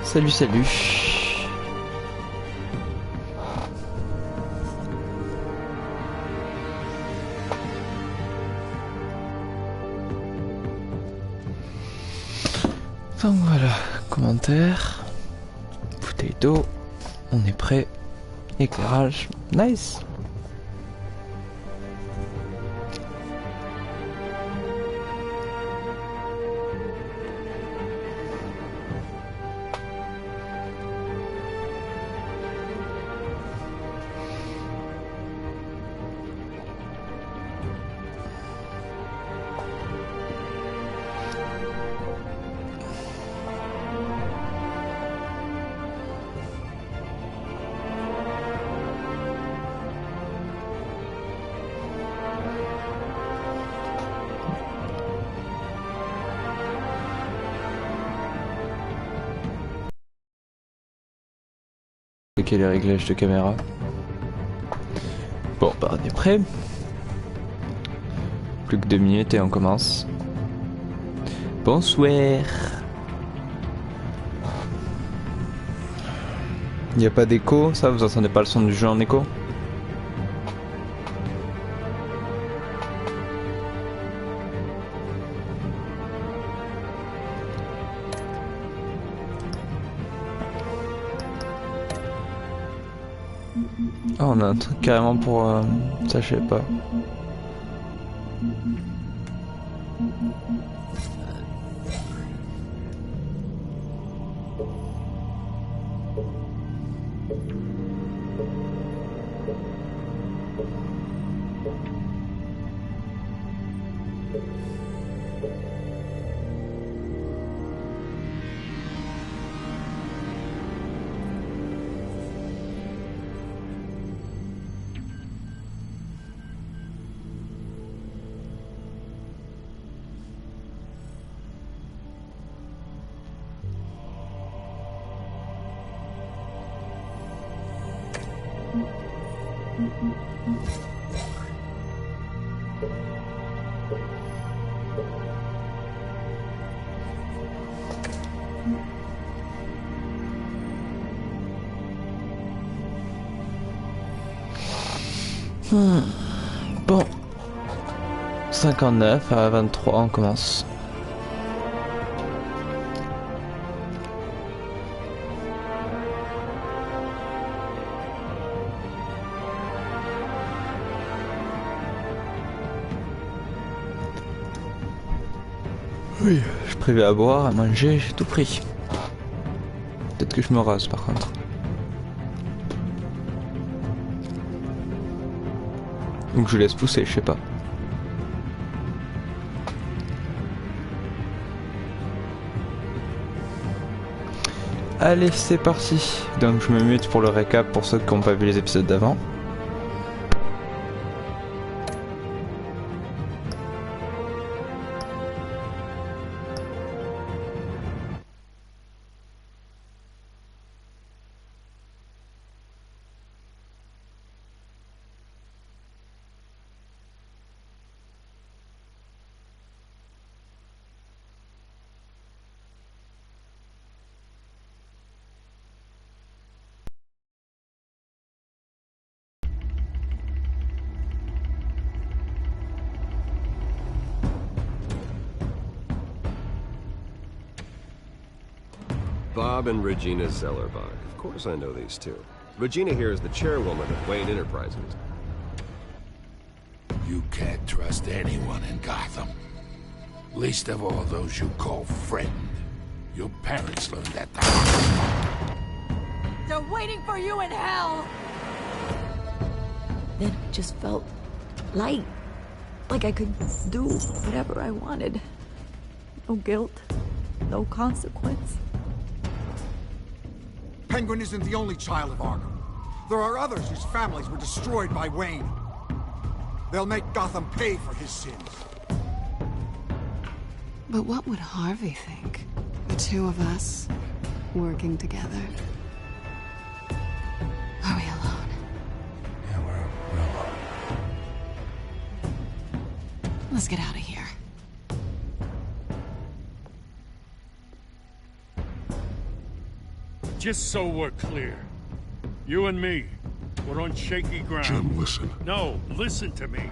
Salut, salut. Donc voilà, commentaire, bouteille d'eau, on est prêt, éclairage, nice. Les réglages de caméra. Bon, bah on est prêt. Plus que 2 minutes et on commence. Bonsoir. Il n'y a pas d'écho, ça vous entendez pas le son du jeu en écho? Oh, on a un truc carrément pour... ça je sais pas. Bon. 59 à 23, on commence. Oui, je prévois à boire, à manger, j'ai tout pris. Peut-être que je me rase par contre. Ou que je laisse pousser, je sais pas. Allez, c'est parti. Donc je me mute pour le récap pour ceux qui n'ont pas vu les épisodes d'avant. Bob and Regina Zellerbach. Of course I know these two. Regina here is the chairwoman of Wayne Enterprises. You can't trust anyone in Gotham. Least of all those you call friend. Your parents learned that the hard way. They're waiting for you in hell! Then it just felt light. Like I could do whatever I wanted. No guilt. No consequence. Penguin isn't the only child of Arkham. There are others whose families were destroyed by Wayne. They'll make Gotham pay for his sins. But what would Harvey think? The two of us, working together. Are we alone? Yeah, we're alone. Let's get out of here. Just so we're clear. You and me, we're on shaky ground. Jim, listen. No, listen to me.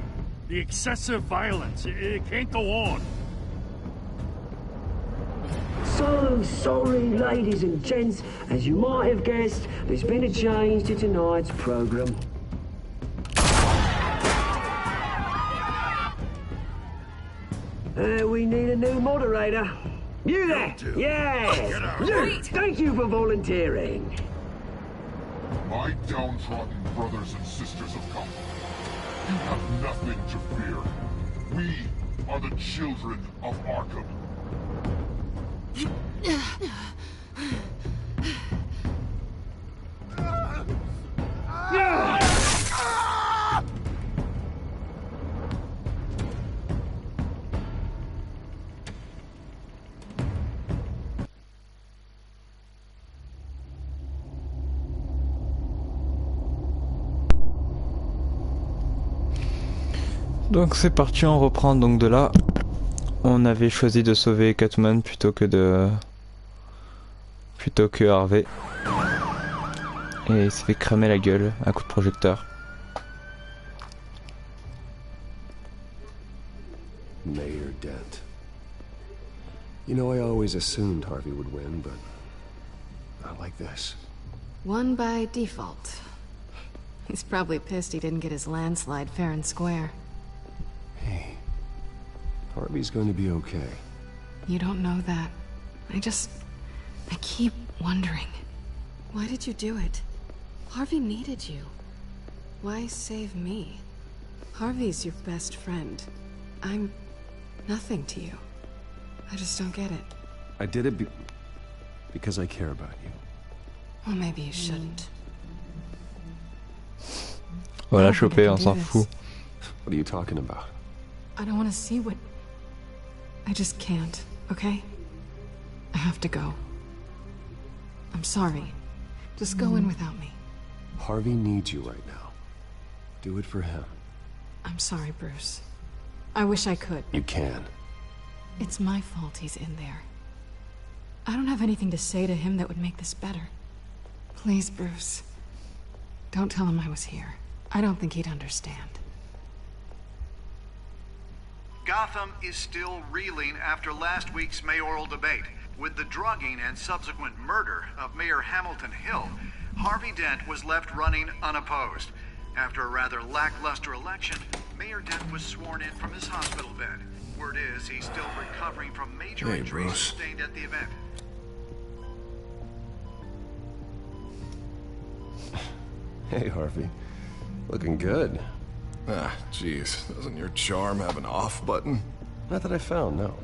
The excessive violence, it can't go on. So sorry, ladies and gents. As you might have guessed, there's been a change to tonight's program. We need a new moderator. You there? Yes! You! Thank you for volunteering. My downtrodden brothers and sisters of Gotham have nothing to fear. We are the children of Arkham. Donc c'est parti, on reprend donc de là. On avait choisi de sauver Catwoman plutôt que Harvey. Et il s'est fait cramer la gueule à coup de projecteur. Mayor Dent. You know, I always assumed Harvey would win, but not like this. Won by default. He's probably pissed he didn't get his landslide fair and square. Hey, Harvey's going to be okay. You don't know that. I keep wondering. Why did you do it? Harvey needed you. Why save me? Harvey's your best friend. I'm nothing to you. I just don't get it. I did it because I care about you. Well, maybe you shouldn't. Voilà, chopé, on s'en fout. What are you talking about? I don't want to see what... I just can't, okay? I have to go. I'm sorry. Just go in without me. Harvey needs you right now. Do it for him. I'm sorry, Bruce. I wish I could. You can. It's my fault he's in there. I don't have anything to say to him that would make this better. Please, Bruce. Don't tell him I was here. I don't think he'd understand. Gotham is still reeling after last week's mayoral debate. With the drugging and subsequent murder of Mayor Hamilton Hill, Harvey Dent was left running unopposed. After a rather lackluster election, Mayor Dent was sworn in from his hospital bed. Word is he's still recovering from major injuries sustained at the event. Hey, Harvey. Looking good. Ah, jeez. Doesn't your charm have an off button? Not that I found, no.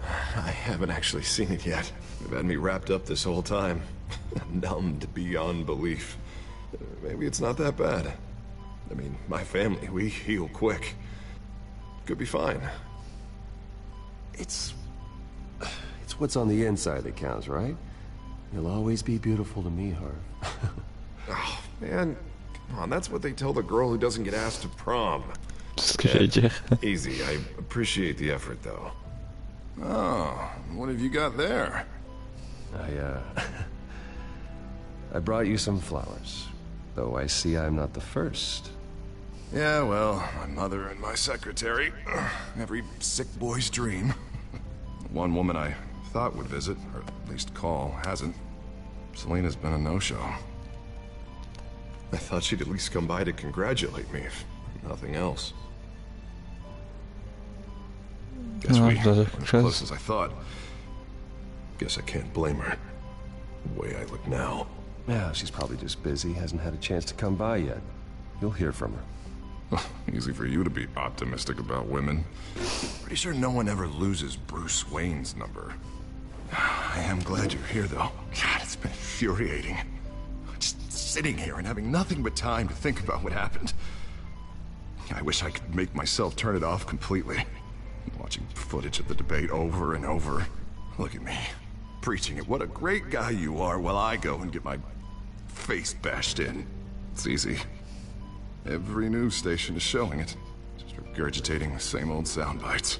I haven't actually seen it yet. They've had me wrapped up this whole time. Numbed beyond belief. Maybe it's not that bad. I mean, my family, we heal quick. Could be fine. It's what's on the inside that counts, right? You'll always be beautiful to me, Harv. Oh, man. Come on, that's what they tell the girl who doesn't get asked to prom. C'est ce que j'allais dire. Easy. I appreciate the effort, though. Oh, what have you got there? I brought you some flowers. Though I see I'm not the first. Yeah, well, my mother and my secretary. Every sick boy's dream. One woman I thought would visit, or at least call, hasn't. Selena's been a no-show. I thought she'd at least come by to congratulate me, if nothing else. Guess we weren't as close as I thought. Guess I can't blame her. The way I look now. Yeah, she's probably just busy, hasn't had a chance to come by yet. You'll hear from her. Easy for you to be optimistic about women. Pretty sure no one ever loses Bruce Wayne's number. I am glad you're here, though. God, it's been infuriating. Just sitting here and having nothing but time to think about what happened. I wish I could make myself turn it off completely. Watching footage of the debate over and over. Look at me, preaching at what a great guy you are while I go and get my face bashed in. It's easy. Every news station is showing it. Just regurgitating the same old sound bites.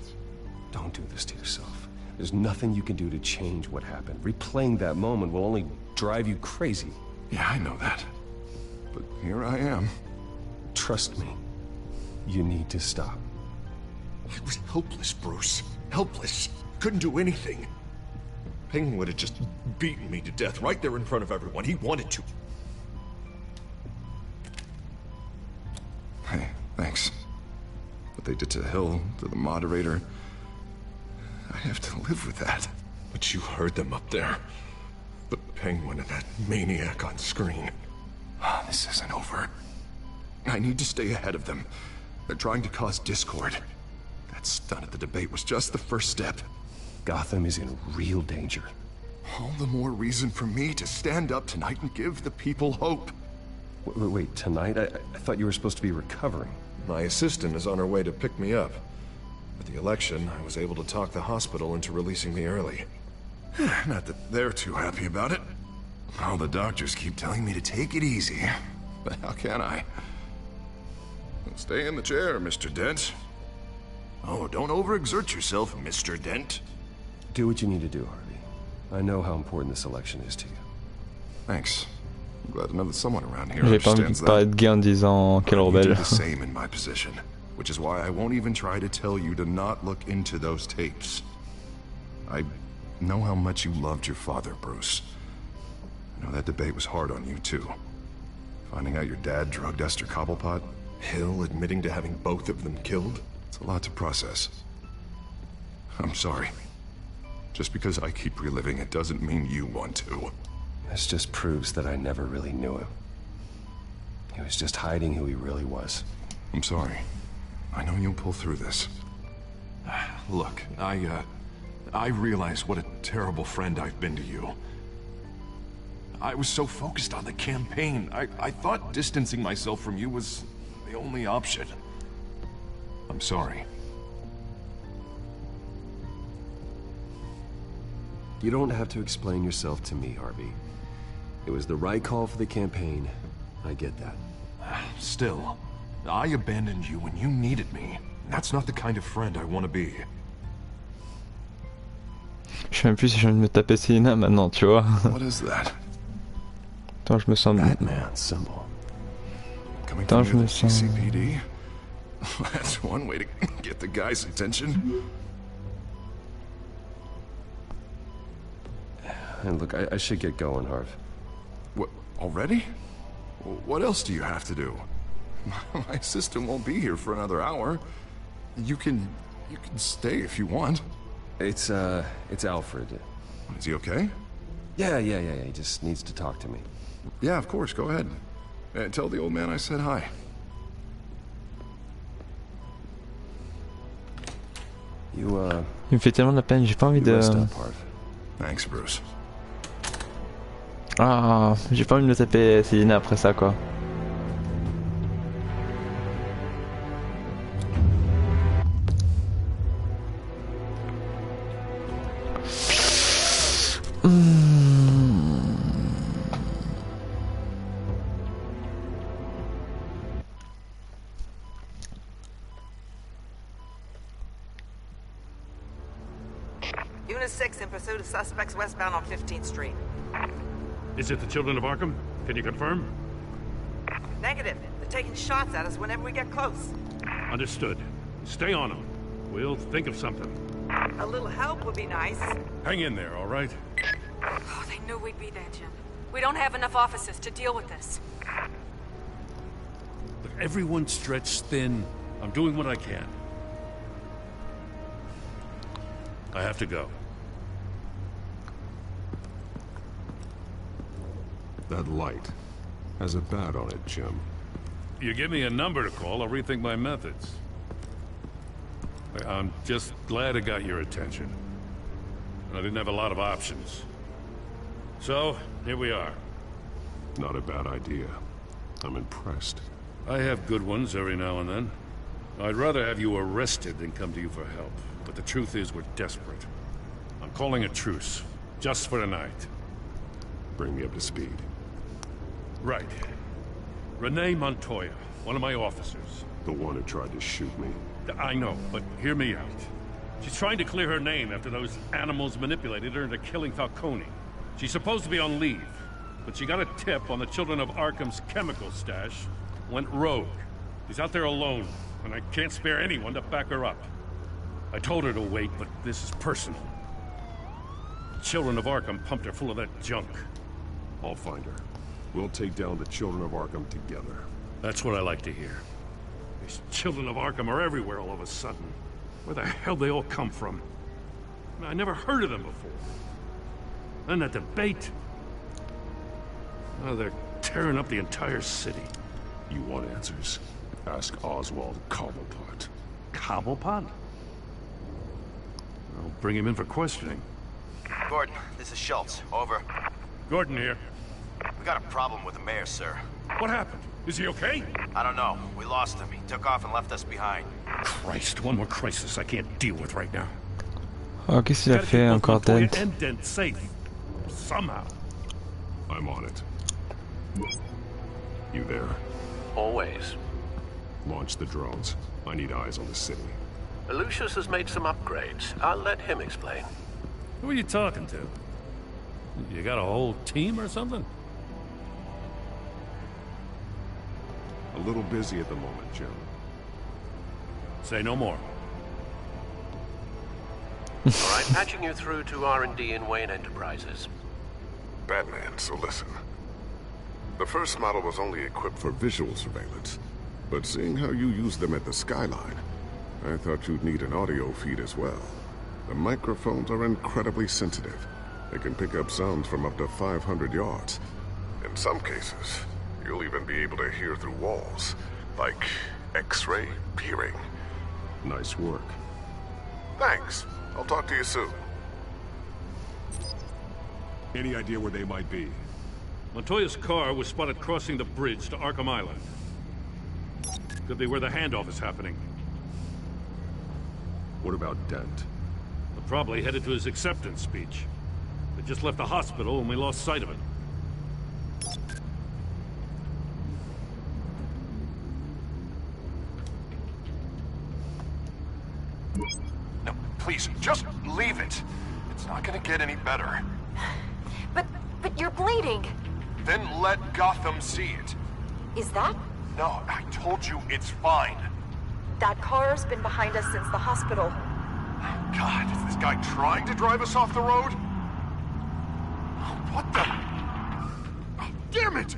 Don't do this to yourself. There's nothing you can do to change what happened. Replaying that moment will only drive you crazy. Yeah, I know that. But here I am. Trust me. You need to stop. I was helpless, Bruce. Helpless. Couldn't do anything. Penguin would have just beaten me to death right there in front of everyone. He wanted to. Hey, thanks. What they did to Hill, to the moderator, I have to live with that. But you heard them up there. The Penguin and that maniac on screen. This isn't over. I need to stay ahead of them. They're trying to cause discord. That stunt at the debate was just the first step. Gotham is in real danger. All the more reason for me to stand up tonight and give the people hope. Wait, tonight? I thought you were supposed to be recovering. My assistant is on her way to pick me up. At the election, I was able to talk the hospital into releasing me early. Not that they're too happy about it. All the doctors keep telling me to take it easy. But how can I? Stay in the chair, Mr. Dent. Oh, don't overexert yourself, Mr. Dent. Do what you need to do, Harvey. I know how important this election is to you. Thanks. I'm glad to know that someone around here J'ai pas envie understands de paraître gay en disant quel You do rebelle. the same in my position, which is why I won't even try to tell you to not look into those tapes. I know how much you loved your father, Bruce. I know that debate was hard on you, too. Finding out your dad drugged Esther Cobblepot, Hill admitting to having both of them killed, it's a lot to process. I'm sorry. Just because I keep reliving it doesn't mean you want to. This just proves that I never really knew him. He was just hiding who he really was. I'm sorry. I know you'll pull through this. Look, I realize what a terrible friend I've been to you. I was so focused on the campaign. I thought distancing myself from you was the only option. I'm sorry. You don't have to explain yourself to me, Harvey. It was the right call for the campaign. I get that. Still, I abandoned you when you needed me. That's not the kind of friend I want to be. Je sais même plus si j'ai envie de me taper Selina maintenant, tu vois. What is that? Attends, je me sens... Batman symbol. Coming Attends, from je near me the sens... GCPD? That's one way to get the guy's attention. And look, I should get going, Harv. What, already? What else do you have to do? My assistant won't be here for another hour. You can stay if you want. It's Alfred. Is he okay? Yeah, he just needs to talk to me. Yeah, of course, go ahead. Tell the old man I said hi. You, Il me fait tellement de la peine, j'ai pas envie de... rest up, Harv. Thanks, Bruce. Ah, j'ai pas envie de me taper Selina après ça, quoi. Unit 6 in pursuit of suspects westbound on 15th Street. Is it the children of Arkham? Can you confirm? Negative. They're taking shots at us whenever we get close. Understood. Stay on them. We'll think of something. A little help would be nice. Hang in there, all right? Oh, they knew we'd be there, Jim. We don't have enough officers to deal with this. Look, everyone's stretched thin. I'm doing what I can. I have to go. That light has a bat on it, Jim. You give me a number to call, I'll rethink my methods. I'm just glad it got your attention. I didn't have a lot of options. So, here we are. Not a bad idea. I'm impressed. I have good ones every now and then. I'd rather have you arrested than come to you for help. But the truth is we're desperate. I'm calling a truce. Just for tonight. Bring me up to speed. Right. Renee Montoya, one of my officers. The one who tried to shoot me. I know, but hear me out. She's trying to clear her name after those animals manipulated her into killing Falcone. She's supposed to be on leave, but she got a tip on the Children of Arkham's chemical stash, went rogue. She's out there alone, and I can't spare anyone to back her up. I told her to wait, but this is personal. The Children of Arkham pumped her full of that junk. I'll find her. We'll take down the Children of Arkham together. That's what I like to hear. These Children of Arkham are everywhere all of a sudden. Where the hell they all come from? I never heard of them before. And that debate. Oh, they're tearing up the entire city. You want answers? Ask Oswald Cobblepot. Cobblepot? I'll bring him in for questioning. Gordon, this is Schultz. Over. Gordon here. We got a problem with the mayor, sir. What happened? Is he okay? I don't know. We lost him. He took off and left us behind. Christ, one more crisis I can't deal with right now. Oh, qu'est-ce qu'il a fait encore, Dent? And Dent safe. Somehow. I'm on it. You there? Always. Launch the drones. I need eyes on the city. Lucius has made some upgrades. I'll let him explain. Who are you talking to? You got a whole team or something? A little busy at the moment, Jim. Say no more. All right, patching you through to R&D in Wayne Enterprises. Batman, so listen. The first model was only equipped for visual surveillance, but seeing how you use them at the skyline, I thought you'd need an audio feed as well. The microphones are incredibly sensitive. They can pick up sounds from up to 500 yards. In some cases, you'll even be able to hear through walls, like X-ray peering. Nice work. Thanks. I'll talk to you soon. Any idea where they might be? Montoya's car was spotted crossing the bridge to Arkham Island. Could be where the handoff is happening. What about Dent? They're probably headed to his acceptance speech. They just left the hospital and we lost sight of it. No, please, just leave it. It's not gonna get any better. But you're bleeding. Then let Gotham see it. Is that? No, I told you it's fine. That car's been behind us since the hospital. God, is this guy trying to drive us off the road? What the? Damn it!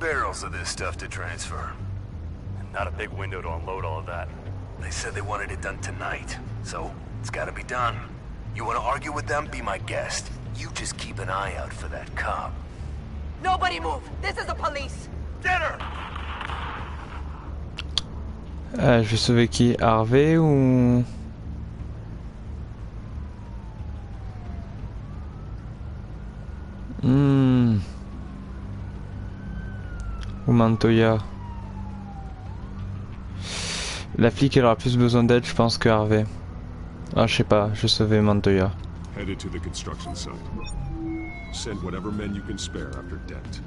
Barrels of this stuff to transfer. Not a big window to unload all of that. They said they wanted it done tonight, so it's gotta be done. You wanna argue with them? Be my guest. You just keep an eye out for that cop. Nobody move! This is the police! Get her! Je vais sauver qui? Harvey ou... Ou Montoya. La flic elle aura plus besoin d'aide je pense que Harvey. Ah je sais pas, je vais sauver Montoya. Headed to the construction site. Send whatever men you can spare after Dent.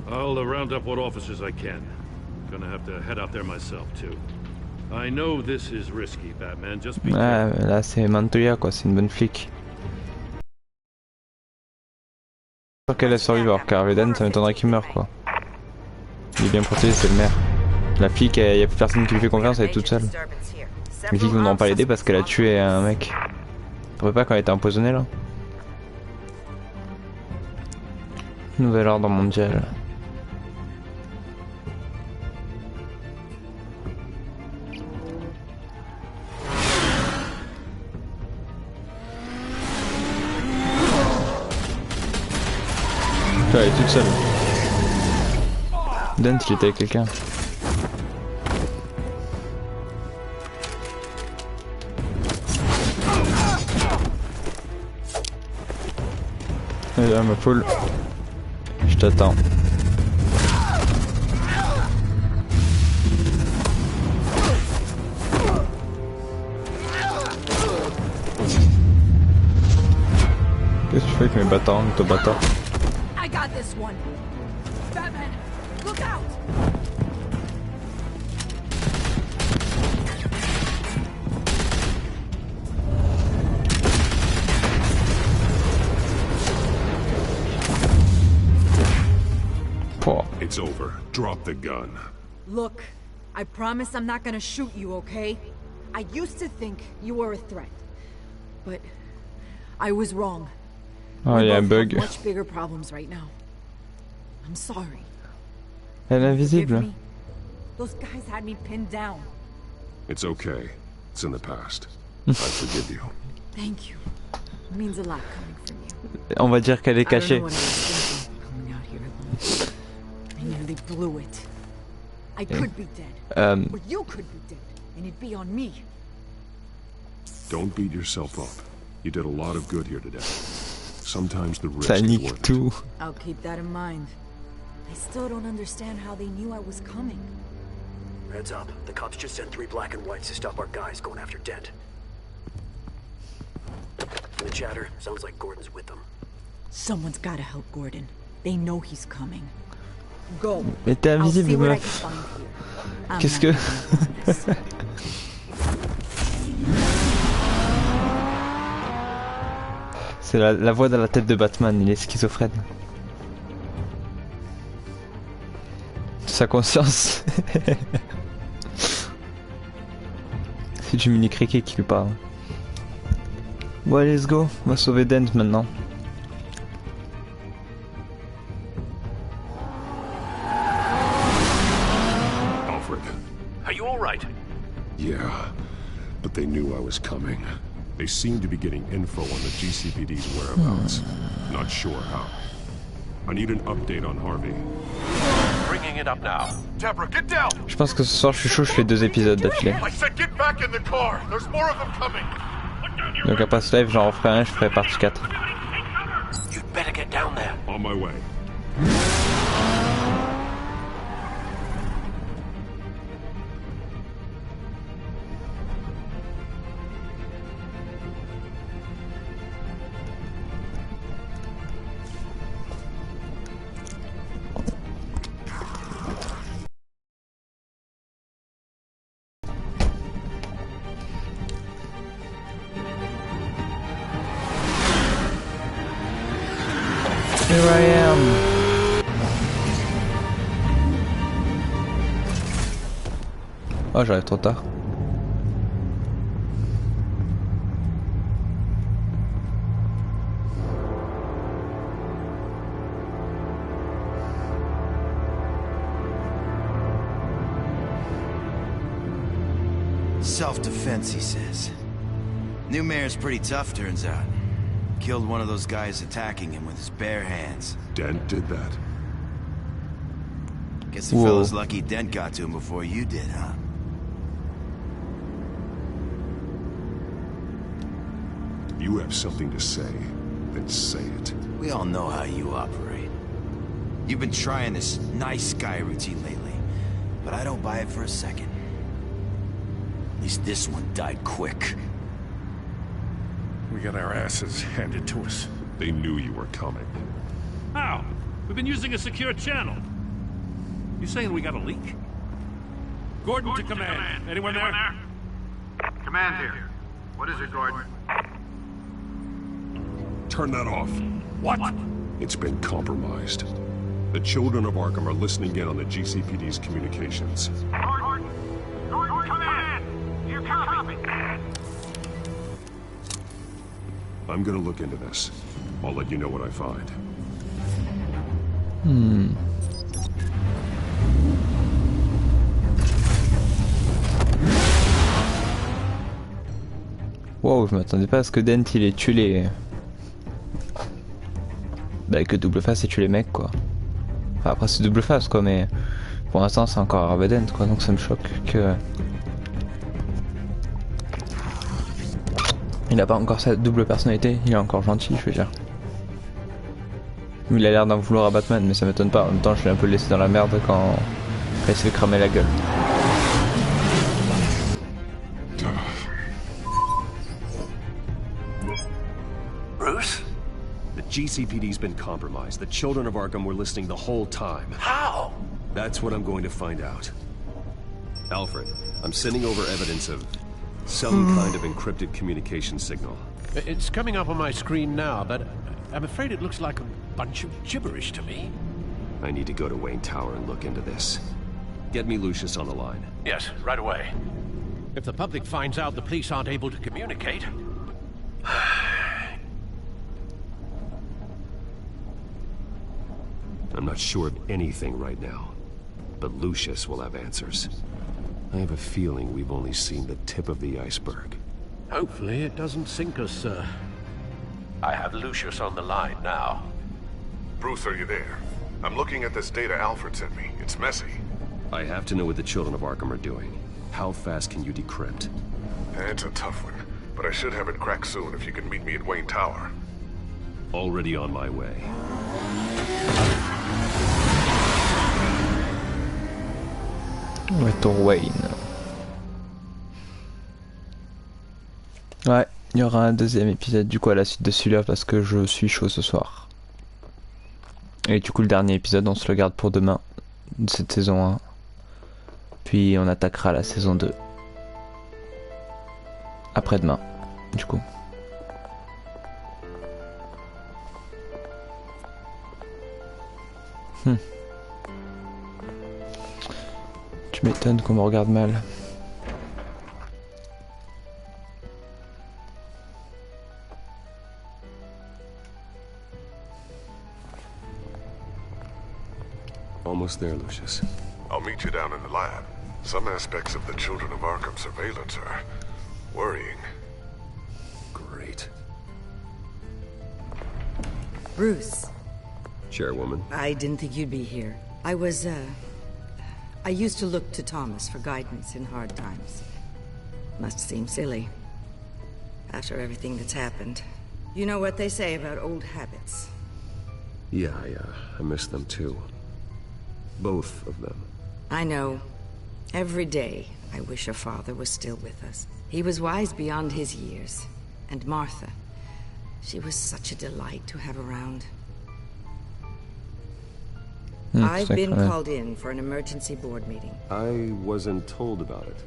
I'll round up what officers I can. Gonna have to head out there myself too. I know this is risky, Batman. Just be careful. Là c'est Montoya quoi, c'est une bonne flic. Sûr qu'elle a survécu alors qu'Harvey Dent ça m'étonnerait qu'il meure quoi. Il est bien protégé, c'est le maire. La flic, il y a plus personne qui lui fait confiance, elle est toute seule. Les flics ne voudront pas l'aider parce qu'elle a tué un mec. Tu trouvais pas quand elle était empoisonnée là? Nouvel ordre mondial. Elle est toute seule. Dent il était avec quelqu'un. Allez, ma poule. Je t'attends. Qu'est-ce que tu fais avec mes bâtards, ton bâtard? I got this one. Batman, look out! It's over. Drop the gun. Look, I promise I'm not gonna shoot you, okay? I used to think you were a threat, but I was wrong. Oh, il y a un bug. Much bigger problems right now. I'm sorry. Elle est invisible. Those guys had me pinned down. It's okay. It's in the past. I forgive you. Thank you. It means a lot coming from you. On va dire qu'elle est I don't cachée. know what I was thinking coming out here alone. I nearly blew it. I could be dead. Or you could be dead. And it'd be on me. Don't beat yourself up. You did a lot of good here today. Sometimes the risk Ça is nique worth it. tout. I'll keep that in mind. I still don't understand how they knew I was coming. Heads up. The cops just sent 3 black and whites to stop our guys going after Dent. From the chatter, sounds like Gordon's with them. Someone's gotta help Gordon. They know he's coming. Go. Mais t'es invisible, meuf. Qu'est-ce que... C'est la voix dans la tête de Batman, il est schizophrène. Sa conscience. C'est du mini cricket qui lui parle. Bon allez, let's go, on va sauver Dent maintenant. Are you all right? Yeah, but they knew I was coming. They seem to be getting info on the GCPD's whereabouts. Not sure how. I need an update on Harvey. Bringing it up now. Deborah, get down! Je pense que ce soir je suis chaud, je fais 2 épisodes d'affilée. I said get back in the car. There's more of them coming. Donc après ce live j'en referai un, je ferai partie 4. You'd better get down there. On my way. Here I am. Oh, j'arrive trop tard. Self-defense, he says. New mayor's pretty tough, turns out. Killed one of those guys attacking him with his bare hands. Dent did that? Guess the fella's lucky Dent got to him before you did, huh? You have something to say, then say it. We all know how you operate. You've been trying this nice guy routine lately, but I don't buy it for a second. At least this one died quick. We got our asses handed to us. They knew you were coming. How? We've been using a secure channel. You saying we got a leak? Gordon to command. Anyone there? Command here. What is it, Gordon? Turn that off. What? It's been compromised. The children of Arkham are listening in on the GCPD's communications. Gordon, command! You copy? I'm gonna look into this. I'll let you know what I find. Wow, je m'attendais pas à ce que Dent il ait tué les... Bah que Double Face ait tué les mecs quoi. Enfin, après c'est Double Face quoi, mais pour l'instant c'est encore Harvey Dent quoi, donc ça me choque que... Il a pas encore sa double personnalité, il est encore gentil je veux dire. Il a l'air d'en vouloir à Batman mais ça m'étonne pas, en même temps je l'ai un peu laissé dans la merde quand il s'est fait cramer la gueule. Bruce? GCPD's been compromised. The children of Arkham were listening the whole time. How? That's what I'm going to find out. Alfred, I'm sending over evidence of some kind of encrypted communication signal. It's coming up on my screen now, but I'm afraid it looks like a bunch of gibberish to me. I need to go to Wayne Tower and look into this. Get me Lucius on the line. Yes, right away. If the public finds out the police aren't able to communicate... I'm not sure of anything right now, but Lucius will have answers. I have a feeling we've only seen the tip of the iceberg. Hopefully it doesn't sink us, sir. I have Lucius on the line now. Bruce, are you there? I'm looking at this data Alfred sent me. It's messy. I have to know what the children of Arkham are doing. How fast can you decrypt? It's a tough one, but I should have it cracked soon if you can meet me at Wayne Tower. Already on my way. Retour Wayne. Ouais, il y aura un deuxième épisode du coup à la suite de celui-là parce que je suis chaud ce soir. Et du coup le dernier épisode on se le garde pour demain de cette saison 1. Puis on attaquera la saison 2. Après-demain, du coup. Tu m'étonnes qu'on me regarde mal. Almost there, Lucius. I'll meet you down in the lab. Some aspects of the Children of Arkham surveillance are worrying. Great. Bruce. Chairwoman. I didn't think you'd be here. I used to look to Thomas for guidance in hard times. Must seem silly. After everything that's happened. You know what they say about old habits. Yeah, I miss them too. Both of them. I know. Every day, I wish our father was still with us. He was wise beyond his years. And Martha, she was such a delight to have around. I've been called in for an emergency board meeting. I wasn't told about it.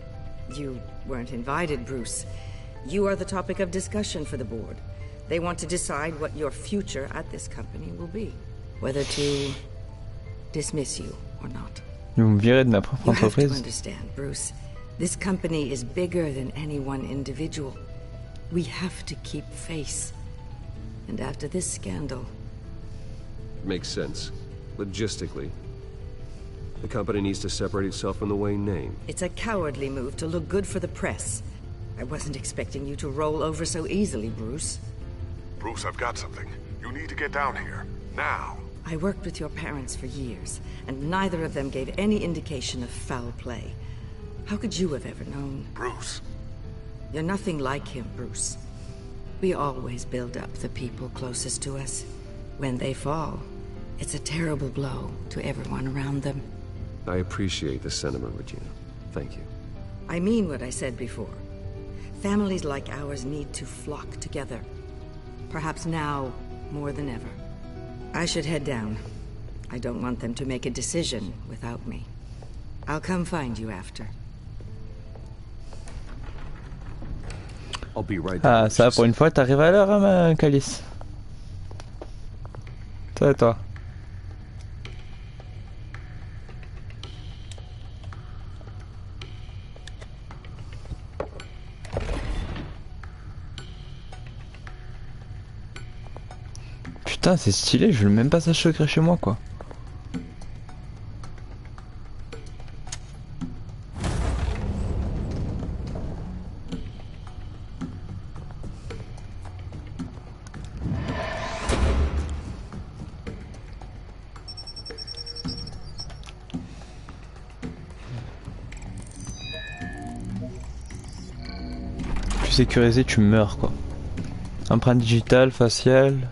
You weren't invited, Bruce. You are the topic of discussion for the board. They want to decide what your future at this company will be. Whether to dismiss you or not. Vous me virez de ma propre entreprise. You have to understand, Bruce. This company is bigger than any one individual. We have to keep face. And after this scandal... Makes sense. Logistically. The company needs to separate itself from the Wayne name. It's a cowardly move to look good for the press. I wasn't expecting you to roll over so easily, Bruce. Bruce, I've got something. You need to get down here. Now. I worked with your parents for years, and neither of them gave any indication of foul play. How could you have ever known? Bruce. You're nothing like him, Bruce. We always build up the people closest to us. When they fall, it's a terrible blow to everyone around them. I appreciate the sentiment, Regina. Thank you. I mean what I said before. Families like ours need to flock together. Perhaps now, more than ever. I should head down. I don't want them to make a decision without me. I'll come find you after. I'll be right there. Ah, ça pour une fois, t'arrives à l'heure, hein, Calice. Toi et toi. Putain, c'est stylé, je veux le même passage secret chez moi, quoi. Plus sécurisé, tu meurs, quoi. Empreinte digitale, faciale.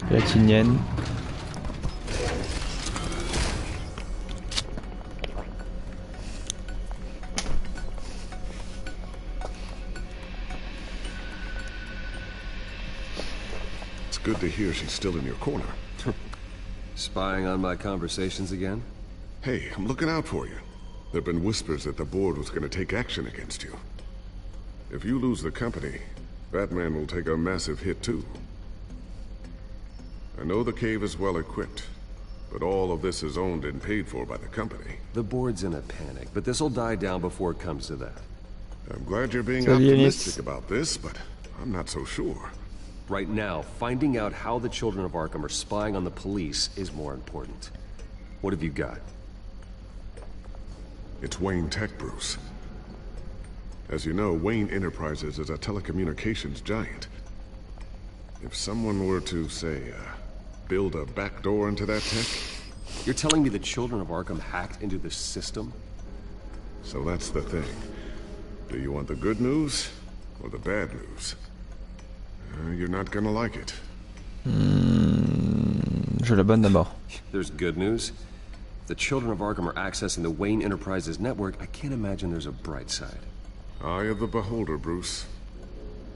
Latinienne. good to hear she's still in your corner. Spying on my conversations again? Hey, I'm looking out for you. There've been whispers that the board was going to take action against you. If you lose the company, Batman will take a massive hit too. I know the cave is well equipped, but all of this is owned and paid for by the company. The board's in a panic, but this'll die down before it comes to that. I'm glad you're being optimistic about this, but I'm not so sure. Right now, finding out how the children of Arkham are spying on the police is more important. What have you got? It's Wayne Tech, Bruce. As you know, Wayne Enterprises is a telecommunications giant. If someone were to, say, build a backdoor into that tech... You're telling me the children of Arkham hacked into the system? So that's the thing. Do you want the good news or the bad news? You're not gonna like it. Je la bonne d'abord. There's good news. If the children of Arkham are accessing the Wayne Enterprises network, I can't imagine there's a bright side. Eye of the beholder, Bruce.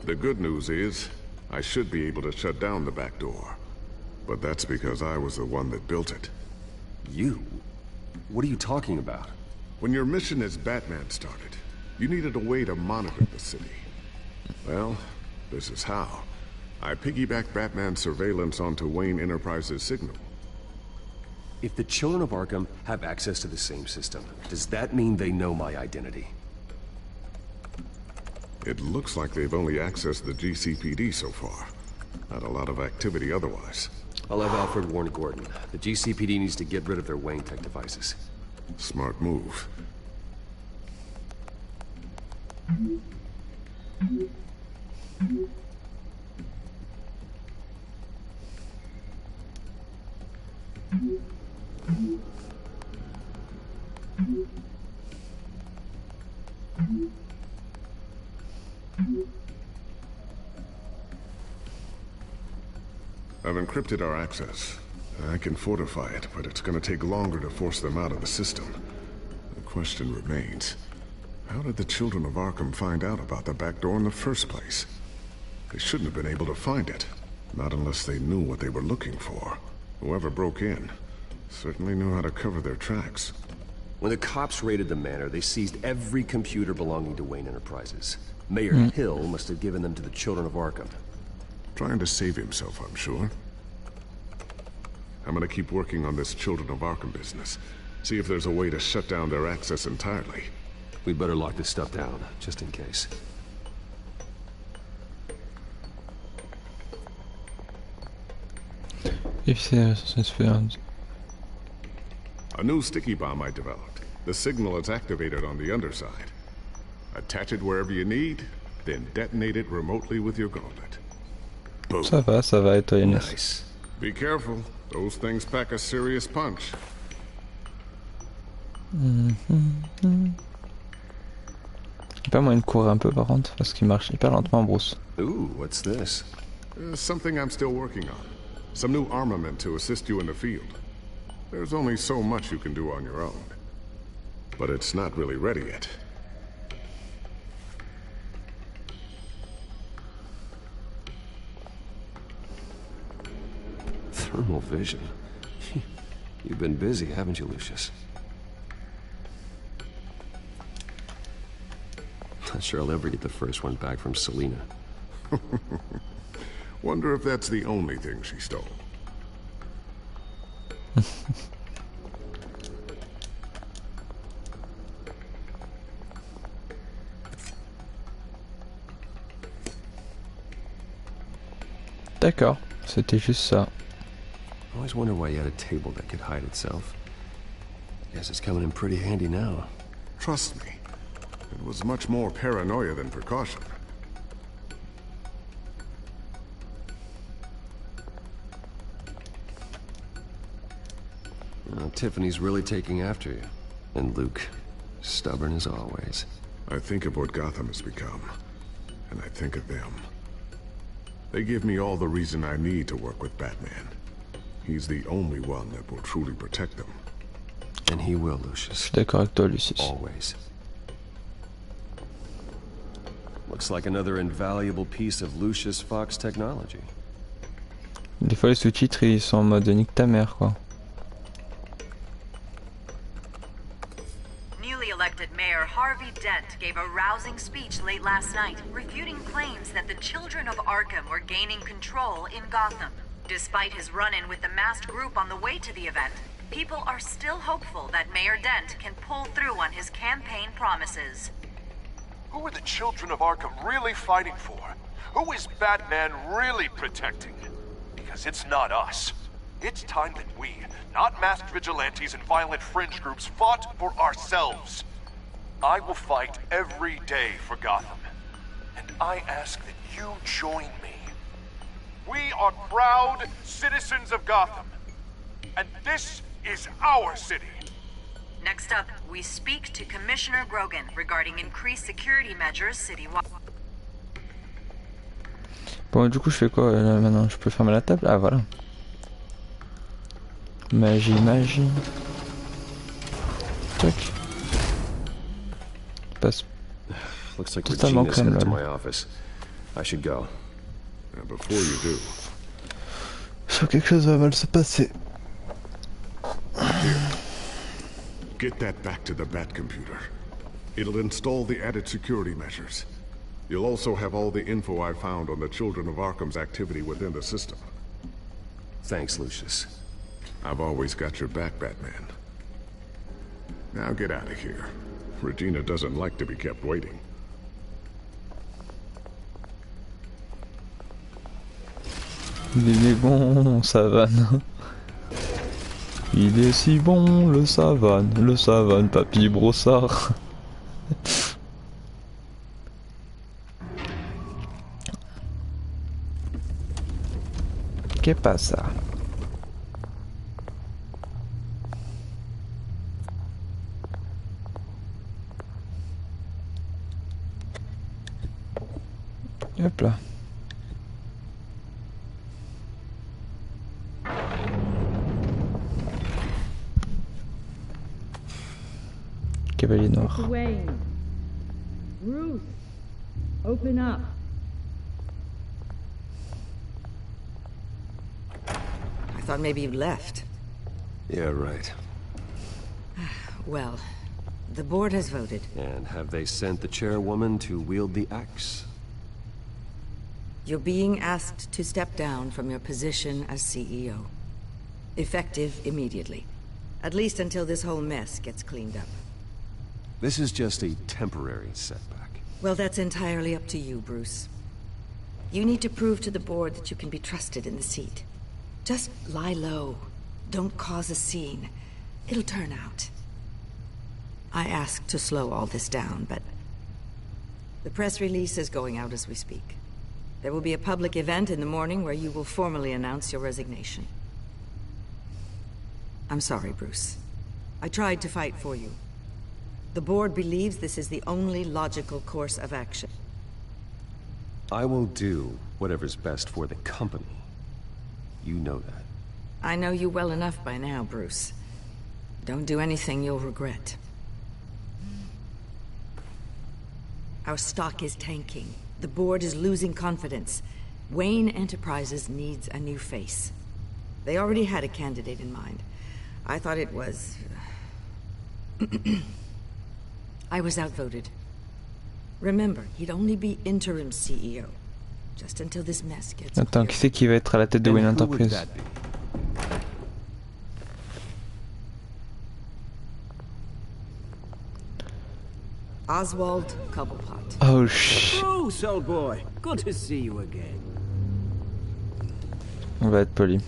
The good news is, I should be able to shut down the back door. But that's because I was the one that built it. You? What are you talking about? When your mission as Batman started, you needed a way to monitor the city. Well, this is how. I piggybacked Batman's surveillance onto Wayne Enterprises' signal. If the children of Arkham have access to the same system, does that mean they know my identity? It looks like they've only accessed the GCPD so far. Not a lot of activity otherwise. I'll have Alfred warn Gordon. The GCPD needs to get rid of their Wayne Tech devices. Smart move. I've encrypted our access. I can fortify it, but it's gonna take longer to force them out of the system. The question remains, how did the children of Arkham find out about the back door in the first place? They shouldn't have been able to find it. Not unless they knew what they were looking for. Whoever broke in certainly knew how to cover their tracks. When the cops raided the manor, they seized every computer belonging to Wayne Enterprises. Mayor Hill must have given them to the children of Arkham. Trying to save himself, I'm sure. I'm gonna keep working on this Children of Arkham business. See if there's a way to shut down their access entirely. We'd better lock this stuff down, just in case. A new sticky bomb I developed. The signal is activated on the underside. Attach it wherever you need, then detonate it remotely with your gauntlet. Boom. Ça va, et toi, Yannis? Nice. Be careful. Those things pack a serious punch. Pas moyen de courir un peu par contre, parce qu'il marche hyper lentement, Bruce. Ooh, what's this? Something I'm still working on. Some new armament to assist you in the field. There's only so much you can do on your own. But it's not really ready yet. Thermal vision. You've been busy, haven't you, Lucius? Not sure I'll ever get the first one back from Selina. Wonder if that's the only thing she stole. D'accord, c'était juste ça. I always wonder why you had a table that could hide itself. Guess it's coming in pretty handy now. Trust me, it was much more paranoia than precaution. Tiffany's really taking after you. And Luke, stubborn as always. I think of what Gotham has become, and I think of them. They give me all the reason I need to work with Batman. He's the only one that will truly protect them. And he will, Lucius. Je suis d'accord avec toi, Lucius. Always. Looks like another invaluable piece of Lucius Fox technology. Des fois les sous-titres ils sont en mode nique ta mère quoi. Newly elected Mayor Harvey Dent gave a rousing speech late last night, refuting claims that the children of Arkham were gaining control in Gotham. Despite his run-in with the masked group on the way to the event, people are still hopeful that Mayor Dent can pull through on his campaign promises. Who are the children of Arkham really fighting for? Who is Batman really protecting? Because it's not us. It's time that we, not masked vigilantes and violent fringe groups, fought for ourselves. I will fight every day for Gotham. And I ask that you join me. We are proud citizens of Gotham. And this is our city. Next up, we speak to Commissioner Grogan regarding increased security measures citywide. Bon du coup je fais quoi là, maintenant? Je peux fermer la table? Ah voilà. Magie, magie. Tac. Passe. Looks like Totalement Regina's crème headed to là. my office. I should go. Before you do. Je quelque chose va mal se passer. Get that back to the Bat computer. It'll install the added security measures. You'll also have all the info I found on the Children of Arkham's activity within the system. Thanks, Lucius. I've always got your back, Batman. Now get out of here. Regina doesn't like to be kept waiting. Il est bon, Savane. Il est si bon, le Savane, papy brossard. Qu'est pasa? Hop là. Cavalier noir. Wayne. Bruce, open up. I thought maybe you'd left. Yeah, right. Well, the board has voted. And have they sent the chairwoman to wield the axe? You're being asked to step down from your position as CEO. Effective immediately. At least until this whole mess gets cleaned up. This is just a temporary setback. Well, that's entirely up to you, Bruce. You need to prove to the board that you can be trusted in the seat. Just lie low. Don't cause a scene. It'll turn out. I asked to slow all this down, but the press release is going out as we speak. There will be a public event in the morning where you will formally announce your resignation. I'm sorry, Bruce. I tried to fight for you. The board believes this is the only logical course of action. I will do whatever's best for the company. You know that. I know you well enough by now, Bruce. Don't do anything you'll regret. Our stock is tanking. The board is losing confidence. Wayne Enterprises needs a new face. They already had a candidate in mind. I thought it was... I was outvoted. Remember, he'd only be interim CEO. Just until this mess gets... Attends, qui c'est qui va être à la tête de Wayne Enterprise? Oswald Cobblepot. Oh shit. Bruce, old boy. Good to see you again. On va être poli.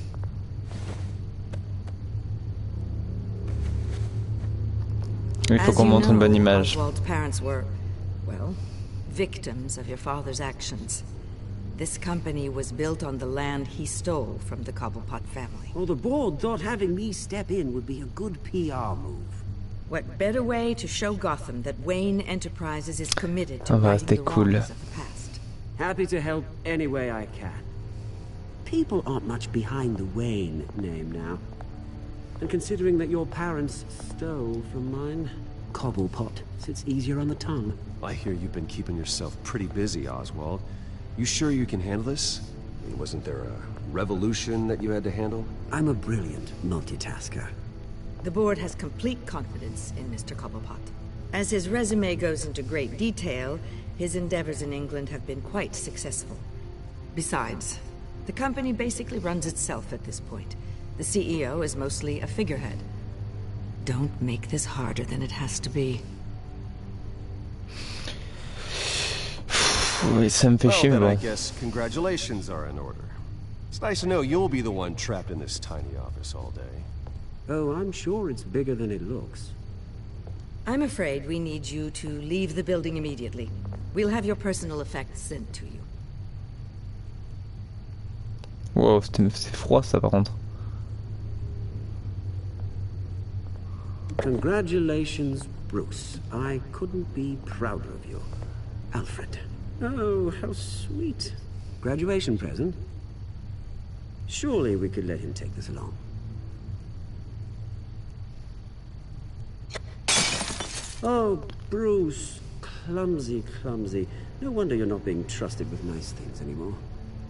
Il faut qu'on montre une bonne image. Oswald's parents were, well, victims of your father's actions. This company was built on the land he stole from the Cobblepot family. Well, the board thought having me step in would be a good PR move. What better way to show Gotham that Wayne Enterprises is committed to On va righting rester the cool. wrongs of the past? Happy to help any way I can. People aren't much behind the Wayne name now. And considering that your parents stole from mine, Cobblepot sits easier on the tongue. I hear you've been keeping yourself pretty busy, Oswald. You sure you can handle this? I mean, wasn't there a revolution that you had to handle? I'm a brilliant multitasker. The board has complete confidence in Mr. Cobblepot. As his resume goes into great detail, his endeavors in England have been quite successful. Besides, the company basically runs itself at this point. The CEO is mostly a figurehead. Don't make this harder than it has to be. Oui, ça me fait chier, mais then I bon. guess congratulations are in order. It's nice to know you'll be the one trapped in this tiny office all day. Oh, I'm sure it's bigger than it looks. I'm afraid we need you to leave the building immediately. We'll have your personal effects sent to you. Wow, c'est froid ça par contre. Congratulations, Bruce. I couldn't be prouder of you. Alfred. Oh, how sweet. Graduation present? Surely we could let him take this along. Oh, Bruce. Clumsy, clumsy. No wonder you're not being trusted with nice things anymore.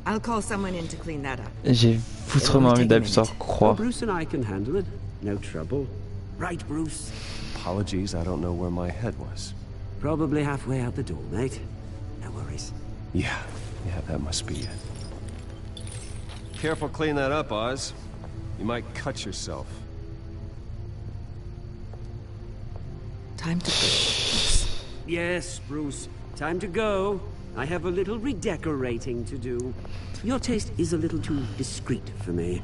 I'll call someone in to clean that up. J'ai foutrement envie d'appuyer sur croix. Bruce and I can handle it. No trouble. Right, Bruce? Apologies, I don't know where my head was. Probably halfway out the door, mate. No worries. Yeah, that must be it. Careful clean that up, Oz. You might cut yourself. Time to go. Yes, Bruce. Time to go. I have a little redecorating to do. Your taste is a little too discreet for me.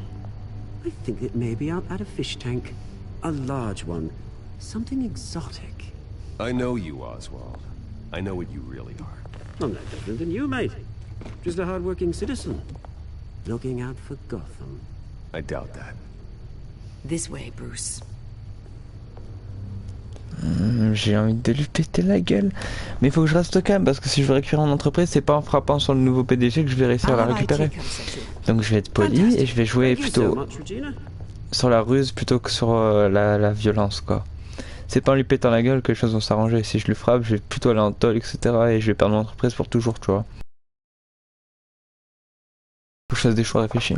I think that maybe I'll add a fish tank. A large one. Something exotic. I know you, Oswald. I know what you really are. I'm no different than you, mate. Just a hard-working citizen. Looking out for Gotham. I doubt that. This way, Bruce. J'ai envie de lui péter la gueule. Mais il faut que je reste calme parce que si je veux récupérer mon entreprise, c'est pas en frappant sur le nouveau PDG que je vais réussir à la récupérer. Donc je vais être poli et je vais jouer plutôt sur la ruse plutôt que sur la violence quoi. C'est pas en lui pétant la gueule que les choses vont s'arranger. Si je le frappe, je vais plutôt aller en tôle, etc. et je vais perdre mon entreprise pour toujours, tu vois. Faut que je fasse des choix réfléchis.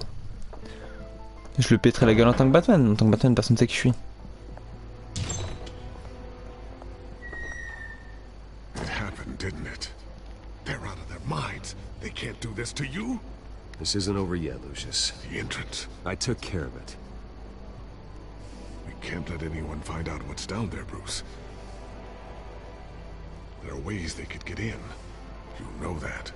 Je le péterai la gueule en tant que Batman. En tant que Batman, personne ne sait qui je suis. It happened, didn't it? They're out of their minds. They can't do this to you. This isn't over yet, Lucius. The entrance. I took care of it. We can't let anyone find out what's down there, Bruce. There are ways they could get in. You know that.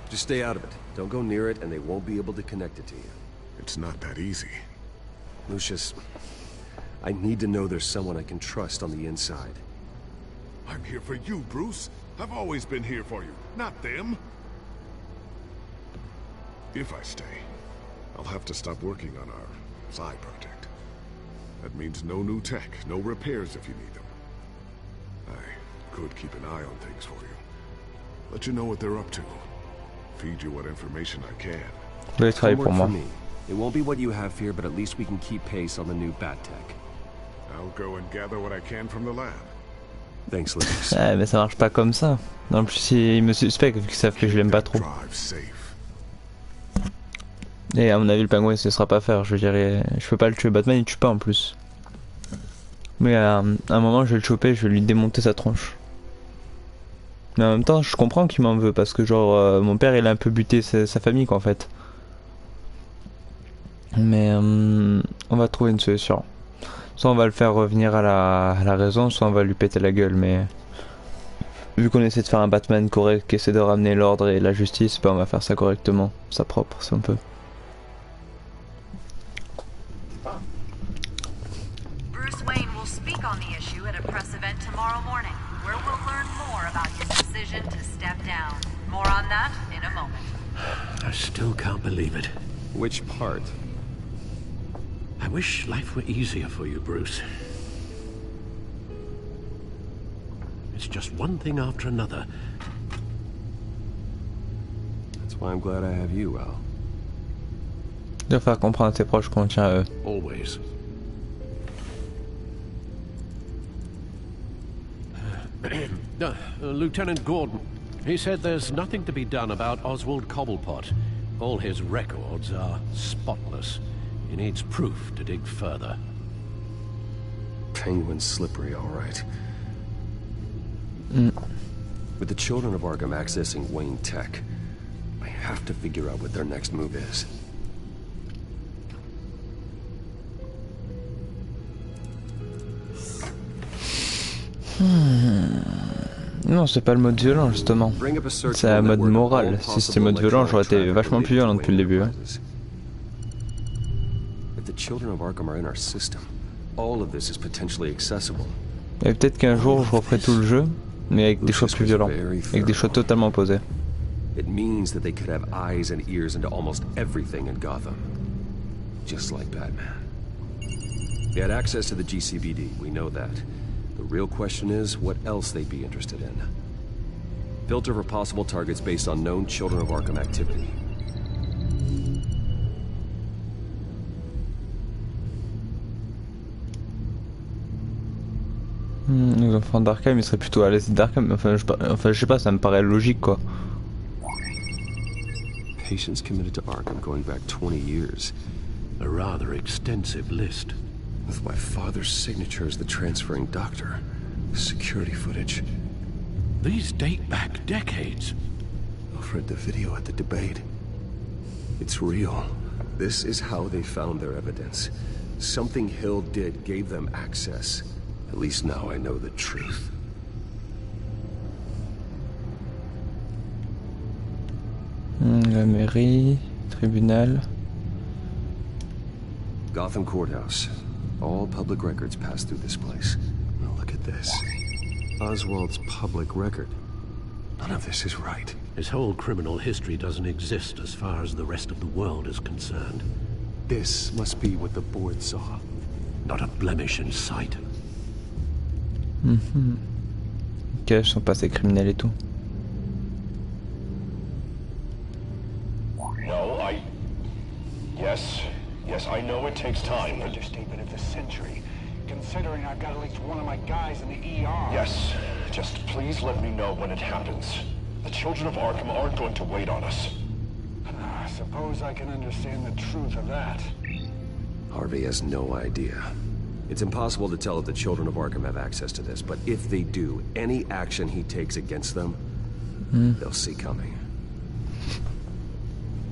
Just stay out of it. Don't go near it, and they won't be able to connect it to you. It's not that easy. Lucius, I need to know there's someone I can trust on the inside. I'm here for you, Bruce. I've always been here for you, not them. If I stay, I'll have to stop working on our side project. That means no new tech, no repairs if you need them. I could keep an eye on things for you. Let you know what they're up to. Feed you what information I can. Pour moi. It won't be what you have here, but at least we can keep pace on the new bat tech. I'll go and gather what I can from the lab. Thanks, Lucas. Ouais, mais ça marche pas comme ça. En plus, ils me suspectent vu qu'ils savent que je l'aime pas trop. Et à mon avis, le pingouin il se laissera pas faire. Je dirais, je peux pas le tuer. Batman il tue pas en plus. Mais à un moment, je vais le choper, je vais lui démonter sa tronche. Mais en même temps, je comprends qu'il m'en veut parce que genre mon père il a un peu buté sa famille quoi en fait. Mais on va trouver une solution. Soit on va le faire revenir à la raison, soit on va lui péter la gueule. Mais vu qu'on essaie de faire un Batman correct qui essaie de ramener l'ordre et la justice, ben on va faire ça correctement, ça propre si on peut. Bruce Wayne will speak on the issue at a press event tomorrow morning, where we'll learn more about his decision to step down. More on that in a moment. I still can't believe it. Which part? I wish life were easier for you, Bruce. It's just one thing after another. That's why I'm glad I have you, Al. De faire comprendre à tes proches qu'on tient à eux. Always. Lieutenant Gordon, He said there's nothing to be done about Oswald Cobblepot. All his records are spotless. He needs proof to dig further. Penguin's slippery, all right. With the children of Arkham accessing Wayne Tech, I have to figure out what their next move is. Non, c'est pas le mode violent justement. C'est un mode moral. Si c'était mode violent, j'aurais été vachement plus violent depuis le début. Hein. If the children of Arkham are in our system, all of this is potentially accessible. Et peut-être qu'un jour je referai tout le jeu, mais avec des choix plus violents, avec des choix totalement opposés. It means that they could have eyes and ears into almost everything in Gotham. Just like Batman. They had access to the GCPD, we know that. The real question is, what else they'd be interested in. Filter for possible targets based on known Children of Arkham activity. Les enfants d'Arkham, ils seraient plutôt à l'est d'Arkham. Enfin, je sais pas, ça me paraît logique quoi. Patients committed to Arkham going back 20 years. A rather extensive list. With my father's signature as the transferring doctor. Security footage. These date back decades. I've read the video at the debate. It's real. This is how they found their evidence. Something Hill did gave them access. At least now I know the truth. La mairie, tribunal. Gotham Courthouse. All public records pass through this place. Now look at this. Oswald's public record. None of this is right. His whole criminal history doesn't exist as far as the rest of the world is concerned. This must be what the board saw. Not a blemish in sight. Ok, son passé criminel et tout. No, Yes, I know it takes time. Understatement of the century, considering I've got at least one of my guys in the ER. Yes, just please let me know when it happens. The children of Arkham aren't going to wait on us. I suppose I can understand the truth of that. Harvey has no idea. It's impossible to tell if the children of Arkham have access to this, but if they do, any action he takes against them, they'll see coming.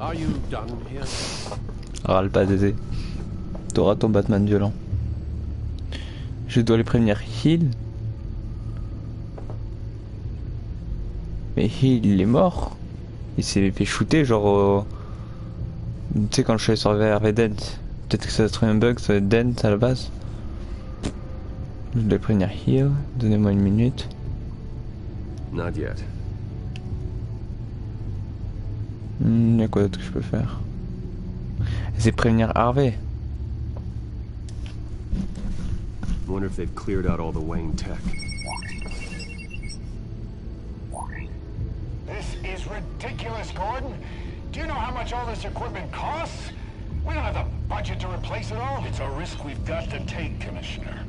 Are you done here? Râle pas Dédé. T'auras ton Batman violent. Je dois les prévenir. Hill. Mais Hill il est mort. Il s'est fait shooter genre tu sais quand je suis allé sur Harvey Dent. Peut-être que ça va être un bug, ça va être Dent à la base. Je dois prévenir Hill. Donnez-moi une minute. Not yet. Y'a quoi d'autre que je peux faire? C'est prévenir Harvey. Wonder if they've cleared out all the Wayne tech. This is ridiculous, Gordon. Do you know how much all this equipment costs? We don't have the budget to replace it all. It's a risk we've got to take, Commissioner.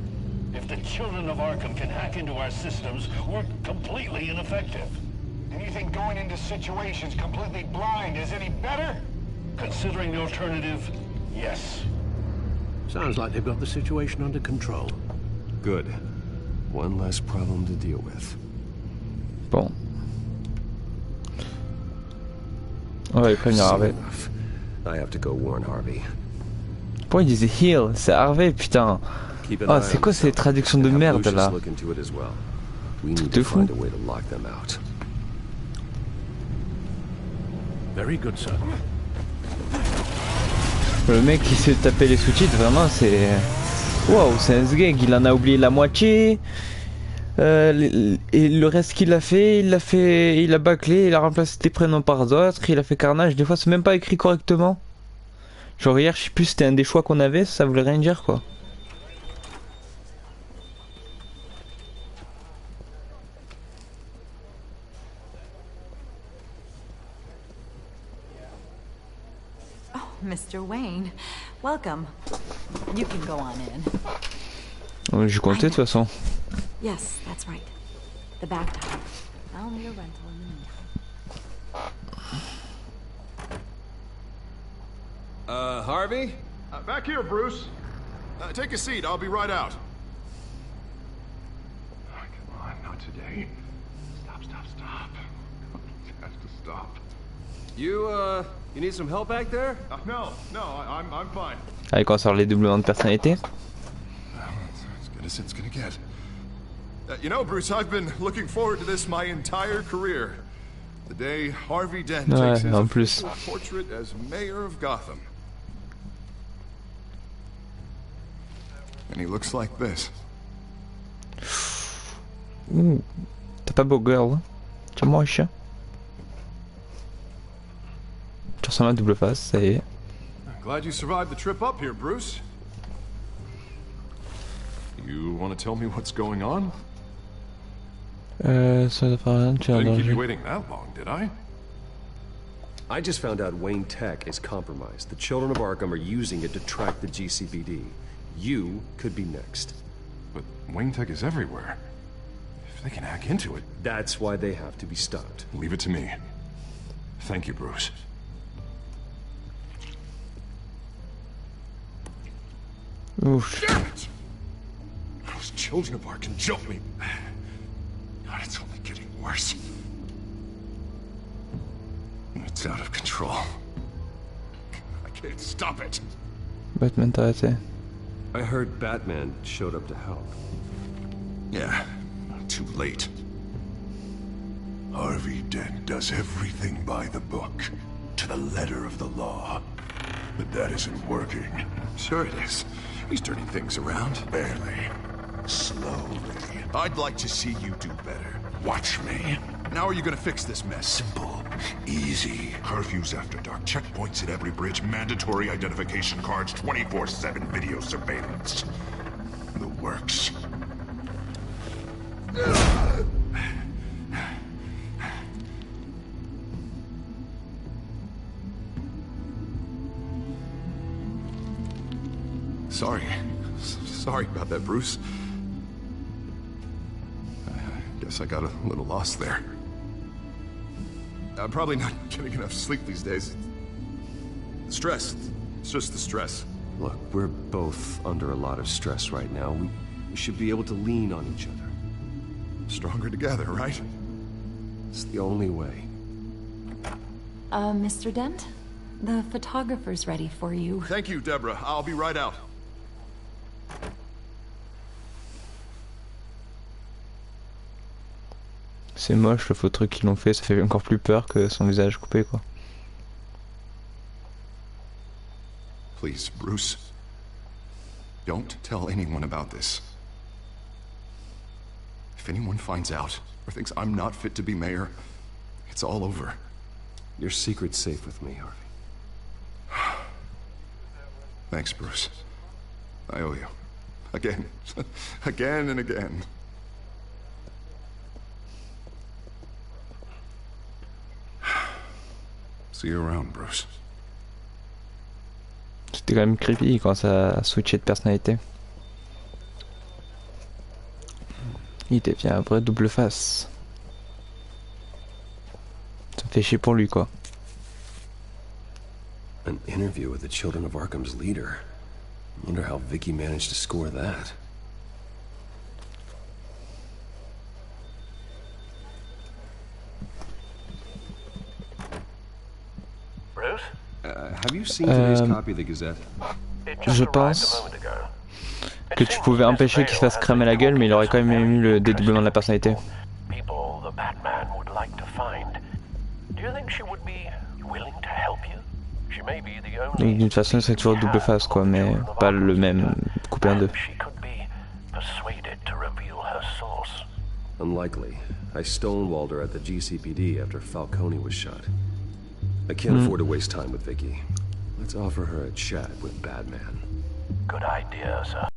If the children of Arkham can hack into our systems, we're completely ineffective. And you think going into situations completely blind is any better? Considering the alternative, yes. Sounds like they've got the situation under control. Good. One less problem to deal with. Bon. On va les prévenir Harvey. I have to go warn Harvey. Pourquoi il disait Hill? C'est Harvey, putain. Oh, c'est quoi ces traductions de merde là? Truc de fou. Very good, sir. Le mec qui s'est tapé les sous-titres, vraiment c'est... Waouh, c'est un sgeg, il en a oublié la moitié. Et le reste qu'il a fait, il a bâclé, il a remplacé des prénoms par d'autres, il a fait carnage, des fois c'est même pas écrit correctement. Genre hier, je sais plus, c'était un des choix qu'on avait, ça voulait rien dire quoi. Mr. Wayne, welcome. You can go on in. Je comptais de toute façon. Yes, that's right. The back time. I'll need a rental in the meantime. Harvey? Back here, Bruce. Take a seat. I'll be right out. Oh, come on, not today. Stop. It has to stop. You need some help back there? No, I'm fine. Allez, quand on sort les doublements de personnalité. As good as it's gonna get. You know, Bruce, I've been looking forward to this my entire career. The day Harvey Dent takes his official portrait as mayor of Gotham. And he looks like this. T'as pas beau girl. Tu es moche. Tu ressembles à double face, ça y est. Glad you survived the trip up here, Bruce. You want to tell me what's going on? Ça doit faire rien, tu es en Didn't keep danger. you waiting that long, did I? I just found out Wayne Tech is compromised. The children of Arkham are using it to track the GCPD. You could be next. But Wayne Tech is everywhere. If they can hack into it... That's why they have to be stopped. Leave it to me. Thank you, Bruce. Oof. Damn it! Those children of Arkham jumped me. God, it's only getting worse. It's out of control. I can't stop it. Batman t'a arrêté. I heard Batman showed up to help. Yeah, too late. Harvey Dent does everything by the book, to the letter of the law. But that isn't working. Sure it is. He's turning things around. Barely. Slowly. I'd like to see you do better. Watch me. Now are you gonna fix this mess? Simple. Easy. Curfews after dark. Checkpoints at every bridge. Mandatory identification cards. 24/7 video surveillance. The works. Sorry about that, Bruce. I guess I got a little lost there. I'm probably not getting enough sleep these days. Stress. It's just the stress. Look, we're both under a lot of stress right now. We should be able to lean on each other. Stronger together, right? It's the only way. Mr. Dent? The photographer's ready for you. Thank you, Deborah. I'll be right out. C'est moche le faux truc qu'ils l'ont fait, ça fait encore plus peur que son visage coupé quoi. Please, Bruce. Don't tell anyone about this. If anyone finds out or thinks I'm not fit to be mayor, it's all over. Your secret's safe with me, Harvey. Thanks, Bruce. I owe you. Again. Again and again. See you around, Bruce. C'était quand même creepy quand ça a switché de personnalité. Il devient un vrai double face. Ça me fait chier pour lui quoi. An interview with the Children of Arkham's leader. I wonder how Vicky managed to score that. Bruce? Have you seen today's copy of the Gazette? Je pense que tu pouvais empêcher qu'il se fasse cramer la gueule, mais il aurait quand même eu le dédoublement de la personnalité. People the Batman would like to find. Do you think she would be willing to help you? She may be the only. D'une façon, c'est toujours double face quoi, mais pas le même coupé en deux. She could be persuaded to reveal her source. Unlikely. I stonewalled her at the GCPD after Falcone was shot. I can't afford to waste time with Vicky. Let's offer her a chat with Batman. Good idea, sir.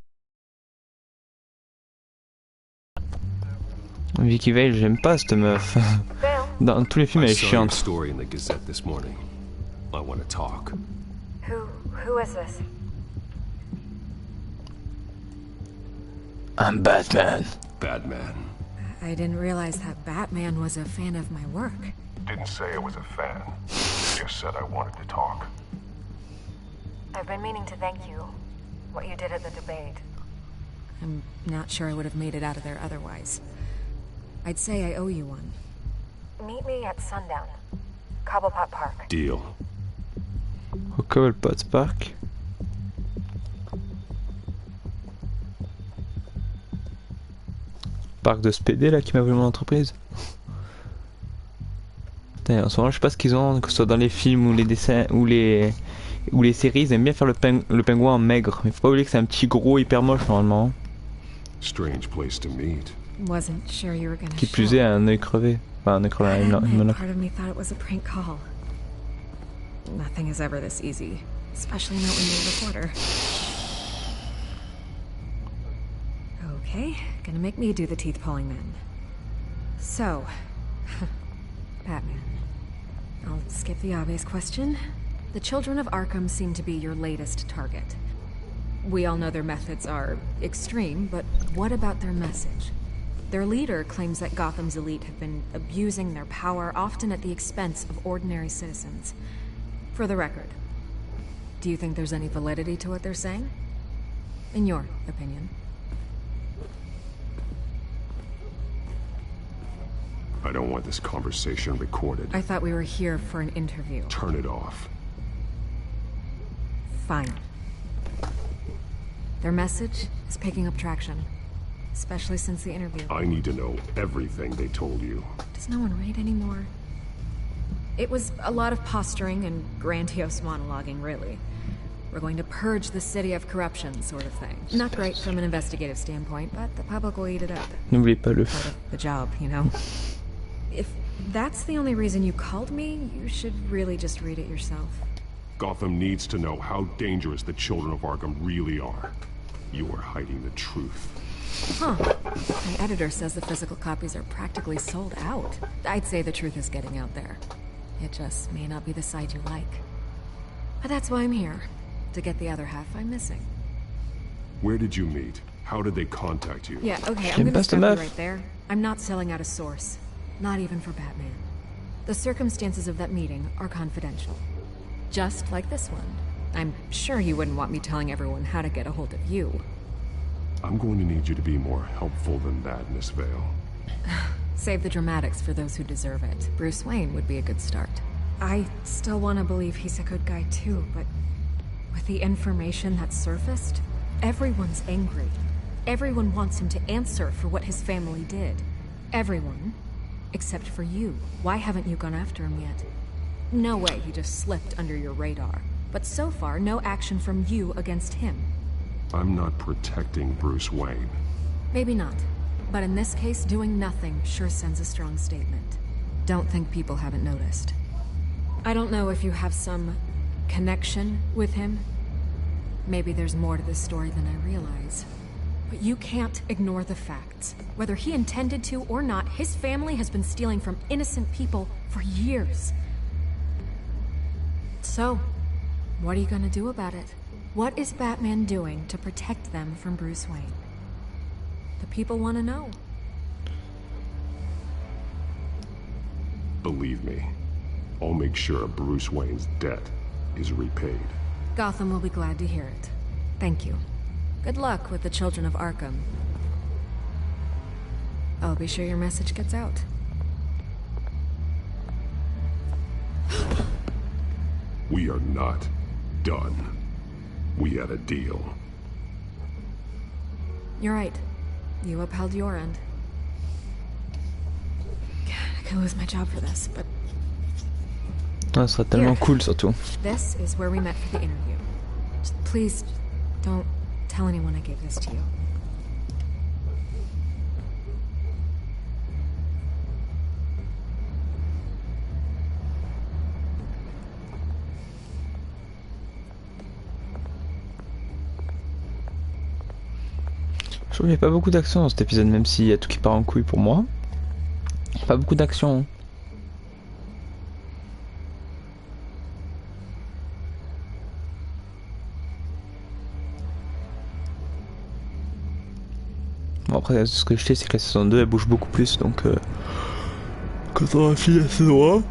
Vicky Vale, j'aime pas cette meuf. Dans tous les films, elle est chiante. Story in the Gazette this morning. I want to talk. Who is this? I'm Batman. Batman. I didn't realize that Batman was a fan of my work. Didn't say I was a fan. Just said I wanted to talk. I've been meaning to thank you. What you did at the debate. I'm not sure I would have made it out of there otherwise. I'd say I owe you one. Meet me at sundown. Cobblepot Park. Deal. Au Cobblepot Park. Parc de SPD là qui m'a volé mon entreprise. Putain, en ce moment je sais pas ce qu'ils ont, que ce soit dans les films ou les dessins ou les séries, ils aiment bien faire le pingouin en maigre. Mais faut pas oublier que c'est un petit gros hyper moche normalement. Strange place to meet. Wasn't sure you were gonna Qui plus est, un œil crevé. Enfin, un œil crevé, une monocle. Part of me thought it was a prank call. Nothing is ever this easy, especially not when you're a reporter. Okay, gonna make me do the teeth pulling then. So, Batman. I'll skip the obvious question. The children of Arkham seem to be your latest target. We all know their methods are extreme, but what about their message? Their leader claims that Gotham's elite have been abusing their power, often at the expense of ordinary citizens. For the record, do you think there's any validity to what they're saying? In your opinion? I don't want this conversation recorded. I thought we were here for an interview. Turn it off. Fine. Their message is picking up traction, especially since the interview. I need to know everything they told you. Does no one read anymore? It was a lot of posturing and grandiose monologuing, really. We're going to purge the city of corruption, sort of thing. Not great from an investigative standpoint, but the public will eat it up. N'oubliez pas le Part of the job, you know? If that's the only reason you called me, you should really just read it yourself. Gotham needs to know how dangerous the children of Arkham really are. You are hiding the truth. Huh. My editor says the physical copies are practically sold out. I'd say the truth is getting out there. It just may not be the side you like. But that's why I'm here. To get the other half I'm missing. Where did you meet? How did they contact you? Yeah, okay, I'm gonna stop you right there. I'm not selling out a source. Not even for Batman. The circumstances of that meeting are confidential. Just like this one. I'm sure you wouldn't want me telling everyone how to get a hold of you. I'm going to need you to be more helpful than that, Miss Vale. Save the dramatics for those who deserve it. Bruce Wayne would be a good start. I still want to believe he's a good guy too, but with the information that surfaced, everyone's angry. Everyone wants him to answer for what his family did. Everyone, except for you. Why haven't you gone after him yet? No way he just slipped under your radar. But so far, no action from you against him. I'm not protecting Bruce Wayne. Maybe not. But in this case, doing nothing sure sends a strong statement. Don't think people haven't noticed. I don't know if you have some connection with him. Maybe there's more to this story than I realize. But you can't ignore the facts. Whether he intended to or not, his family has been stealing from innocent people for years. So, what are you gonna do about it? What is Batman doing to protect them from Bruce Wayne? The people want to know. Believe me, I'll make sure Bruce Wayne's debt is repaid. Gotham will be glad to hear it. Thank you. Good luck with the children of Arkham. I'll be sure your message gets out. We are not done. We had a deal. You're right. You upheld your end. God, I could lose my job for this, but... Ah, ce serait tellement cool, surtout. This is where we met for the interview. Just please, don't tell anyone I gave this to you. Je trouve qu'il n'y a pas beaucoup d'action dans cet épisode, même s'il y a tout qui part en couille pour moi. Pas beaucoup d'action. Bon, après, ce que je sais, c'est que la saison 2 elle bouge beaucoup plus, donc quand on a fini la saison 1,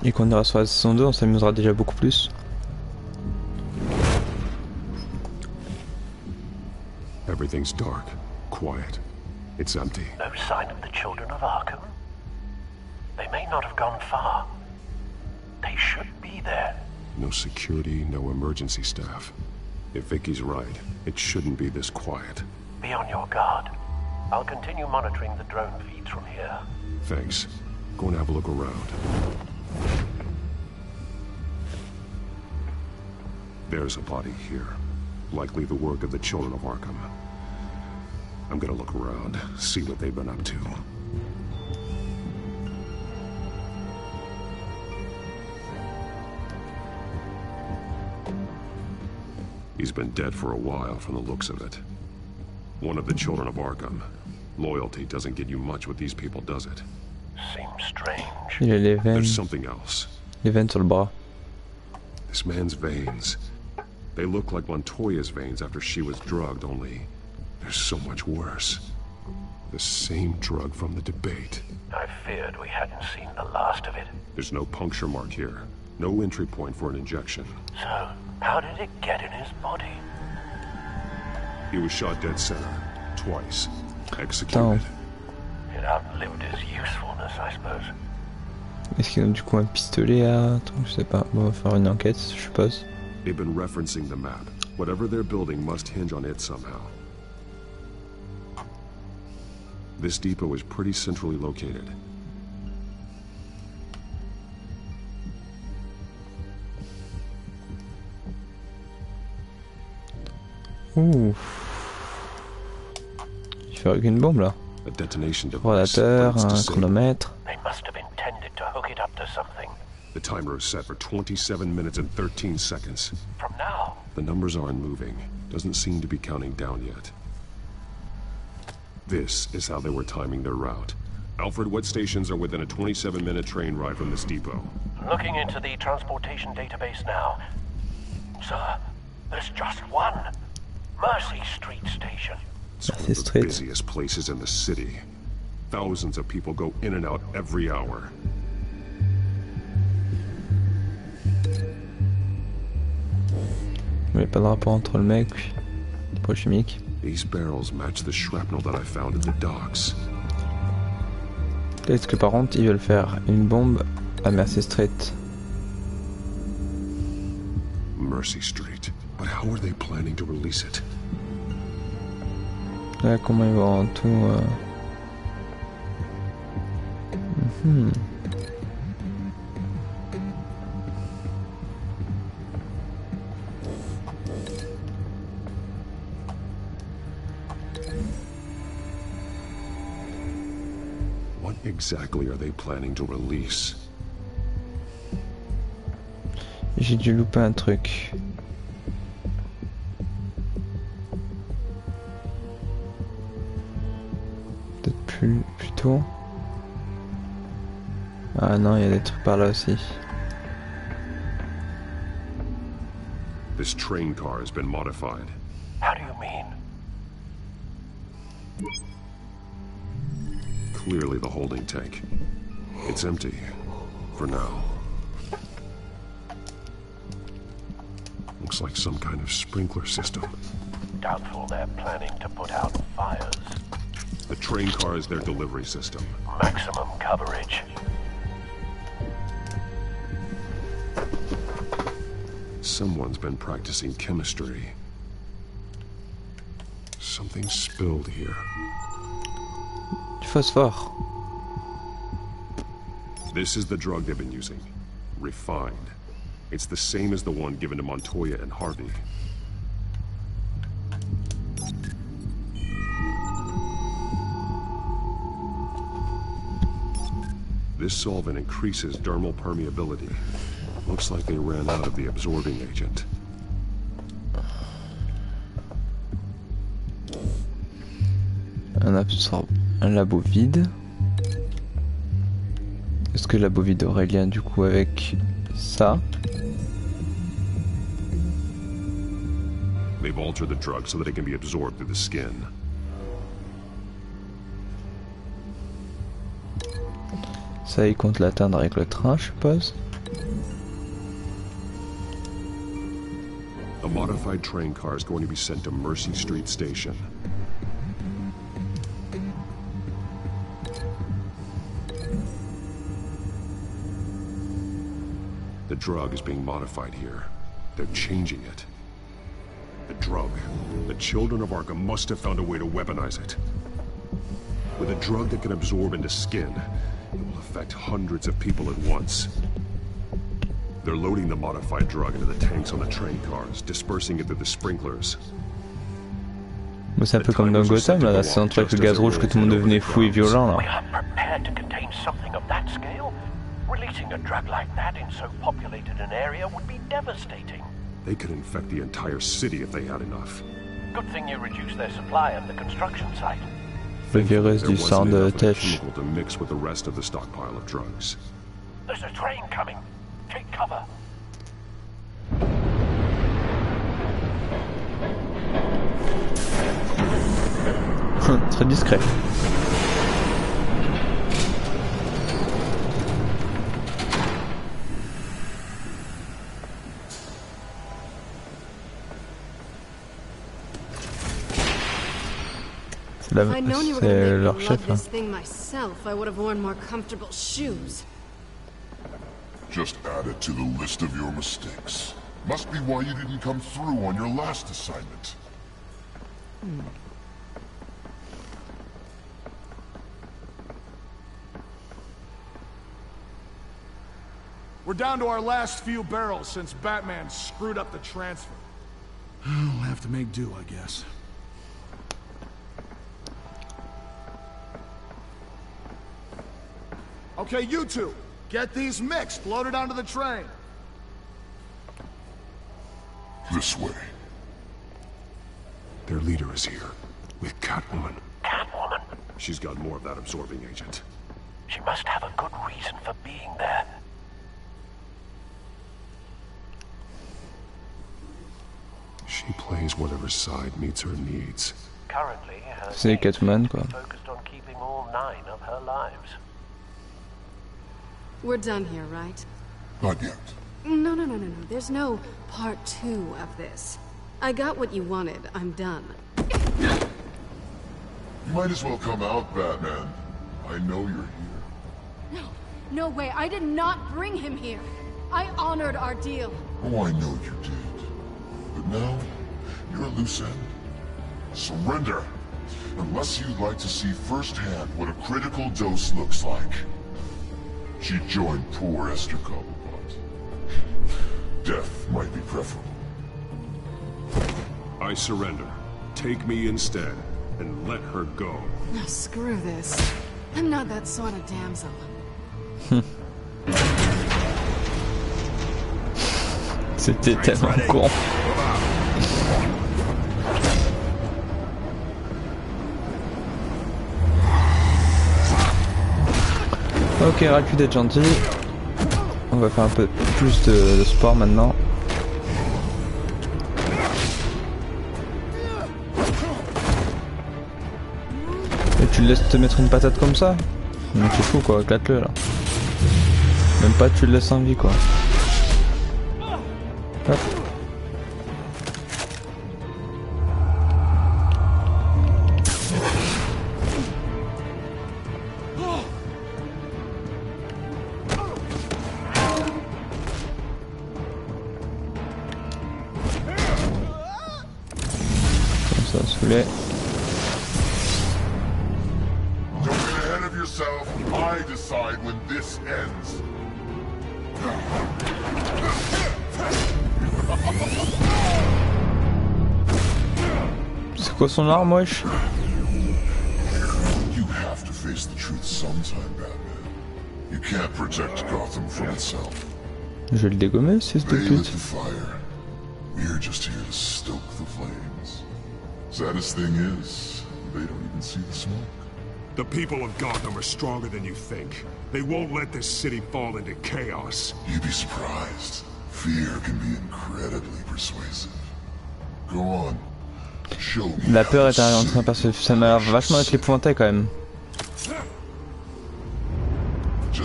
Et quand on ira sur la saison 2, on s'amusera déjà beaucoup plus. Everything's dark, quiet. It's empty. No sign of the children of Arkham? They may not have gone far. They should be there. No security, no emergency staff. If Vicky's right, it shouldn't be this quiet. Be on your guard. I'll continue monitoring the drone feeds from here. Thanks. Go and have a look around. There's a body here. Likely the work of the children of Arkham. I'm gonna look around, see what they've been up to. He's been dead for a while from the looks of it. One of the children of Arkham. Loyalty doesn't get you much with these people, does it? Seems strange. Il a les veines. There's something else. Les veines sur le bras. This man's veins. They look like Montoya's veins after she was drugged, only they're so much worse. The same drug from the debate. I feared we hadn't seen the last of it. There's no puncture mark here. No entry point for an injection. So, how did it get in his body? He was shot dead center. Twice. Executed. It outlived his usefulness, I suppose. Est-ce qu'ils ont du coup un pistolet à... Je sais pas. Bon, on va faire une enquête, je suppose. They've been referencing the map. Whatever they're building must hinge on it somehow. This depot is pretty centrally located. Ouh. Il fait avec une bombe là. A detonation device. Rotateur, un chronomètre. They must have intended to hook it up to something. The timer is set for 27 minutes and 13 seconds. From now? The numbers aren't moving. Doesn't seem to be counting down yet. This is how they were timing their route. Alfred, what stations are within a 27-minute train ride from this depot? Looking into the transportation database now. Sir, there's just one. Mercy Street Station. It's one of the busiest places in the city. Thousands of people go in and out every hour. Il n'y a pas de rapport entre le mec et le pot chimique. These barrels match the shrapnel that I found at the docks. Peut-être que par contre ils veulent faire une bombe à Mercy Street. Mercy Street. But how are they planning to release it? Là comment ils vont tout... What exactly are they planning to release? J'ai dû louper un truc. Peut-être plus tôt. Ah non, il y a des trucs par là aussi. This train car has been modified. How do you mean? Clearly the holding tank. It's empty. For now. Looks like some kind of sprinkler system. Doubtful they're planning to put out fires. The train car is their delivery system. Maximum coverage. Someone's been practicing chemistry. Something spilled here. Du phosphore. This is the drug they've been using. Refined. It's the same as the one given to Montoya and Harvey. This solvent increases dermal permeability. Looks like they ran out of the absorbing agent. Un labo vide. Est-ce que le labo vide aurait lien du coup avec ça? They've altered the drug so that it can be absorbed through the skin. Ça, il compte l'atteindre avec le train, je suppose. A modified train car is going to be sent to Mercy Street Station. The drug is being modified here. They're changing it. The drug. The children of Arkham must have found a way to weaponize it. With a drug that can absorb into skin, it will affect hundreds of people at once. They're loading the modified drug into the tanks on the train cars, dispersing it through the sprinklers. C'est un peu comme dans Gotham, là, c'est un truc avec le gaz rouge que tout le monde devenait fou et violent, là. We are prepared to contain something of that scale. Releasing a drug like that in so populated an area would be devastating. They could infect the entire city if they had enough. Good thing you reduced their supply at the construction site. Le virus du sang de Tesh. To mix with the rest of the stockpile of drugs. There's a train coming. Take cover. Très discret. C'est leur chef là. I would have worn more comfortable shoes. Just add it to the list of your mistakes. Must be why you didn't come through on your last assignment. We're down to our last few barrels since Batman screwed up the transfer. We'll have to make do, I guess. Okay, you two, get these mixed, loaded onto the train. This way. Their leader is here, with Catwoman. Catwoman? She's got more of that absorbing agent. She must have a good reason for being there. She plays whatever side meets her needs. Currently, her C'est Catwoman, quoi. focused on keeping all 9 of her lives. We're done here, right? Not yet. No. There's no part 2 of this. I got what you wanted. I'm done. You might as well come out, Batman. I know you're here. No way. I did not bring him here. I honored our deal. Oh, I know you did. But now, you're a loose end. Surrender. Unless you'd like to see firsthand what a critical dose looks like. She joined poor Esther Cobblepot. Death might be preferable. I surrender. Take me instead, and let her go. No, screw this. I'm not that sort of damsel. C'était tellement con. Ok, arrête plus d'être gentil. On va faire un peu plus de sport maintenant. Et tu le laisses te mettre une patate comme ça? Mais c'est fou quoi, éclate-le là. Même pas tu le laisses en vie quoi. Hop. Comme ça, saoulé. Don't get ahead of yourself. I decide when this ends. C'est quoi son arme, wesh? You have to face the truth sometime, Batman. You can't protect Gotham from itself. Je vais le dégommer, c'est ce They lit pute. the fire. We're just here to stoke the flames. Saddest thing is, they don't even see the smoke. The people of Gotham are stronger than you think. They won't let this city fall into chaos. You'd be surprised. Fear can be incredibly persuasive. Go on. Show me. La peur est en train de passer. Ça m'a l'air vachement d'être l'épouvantail quand même.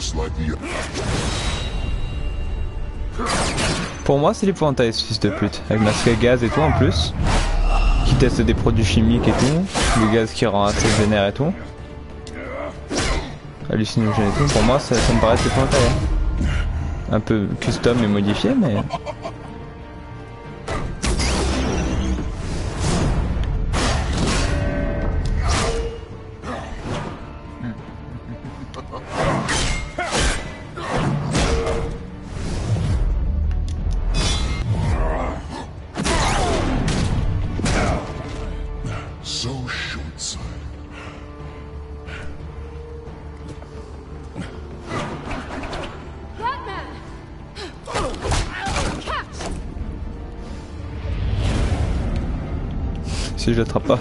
just like the... Pour moi, c'est l'épouvantail ce fils de pute, avec masque à gaz et tout en plus, qui teste des produits chimiques et tout, le gaz qui rend assez vénère et tout, hallucinogène et tout. Pour moi, ça me paraît l'épouvantail. Hein. Un peu custom et modifié, mais. Si je l'attrape pas.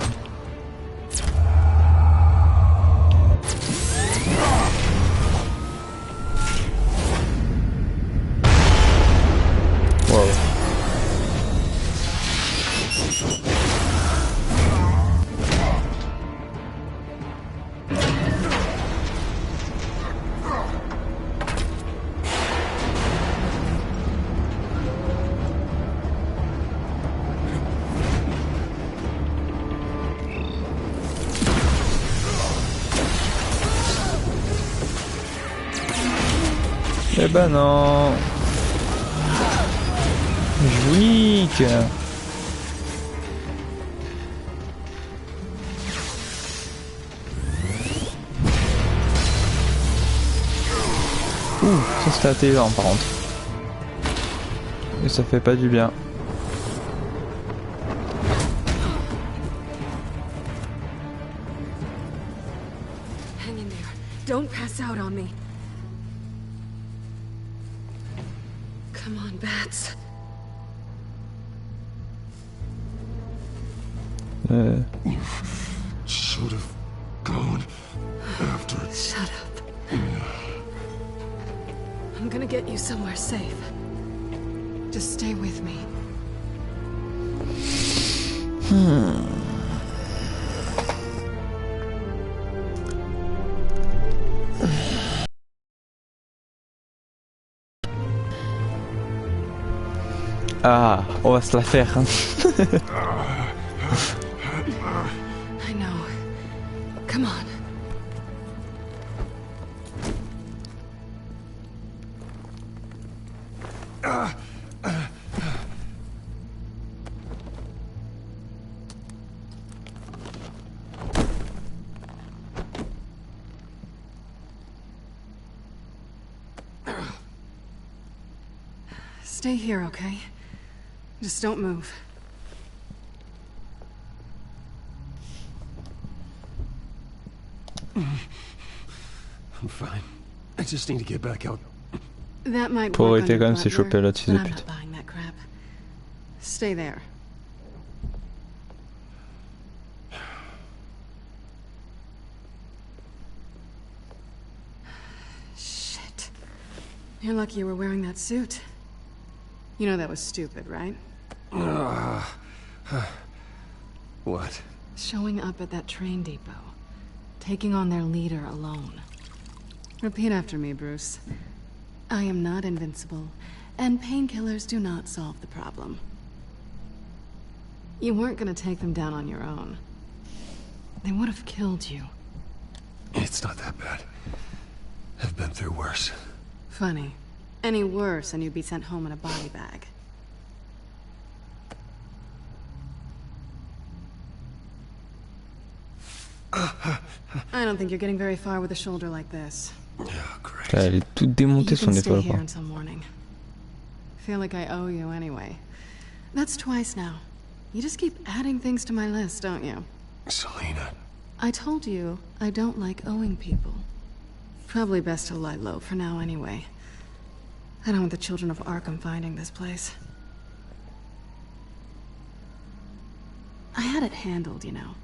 Wow. Eh ben non. Je vous nique. Ouh, ça c'était intelligent par contre. Et ça fait pas du bien. Hang in there. Don't pass out on me. Come on, bats. You should have gone after it. Shut up. I'm gonna get you somewhere safe. Just stay with me. Ah, on va se la faire. Hein. I know. Come on. Stay here, okay? Just don't move. I'm fine. I just need to get back out. That might Pour work on éviter your quand même ces butler, choper là, fils de but I'm pute. not buying that crap. Stay there. Shit. You're lucky you were wearing that suit. You know that was stupid, right? What? Showing up at that train depot. Taking on their leader alone. Repeat after me, Bruce. I am not invincible, and painkillers do not solve the problem. You weren't gonna take them down on your own. They would have killed you. It's not that bad. I've been through worse. Funny. Any worse and you'd be sent home in a body bag. I don't think you're getting very far with a shoulder like this. Elle est toute démontée son You can épaule stay here quoi. until morning. Feel like I owe you anyway. That's twice now. You just keep adding things to my list, don't you? Selena. I told you I don't like owing people. Probably best to lie low for now anyway. I don't want the children of Arkham finding this place. I had it handled, you know.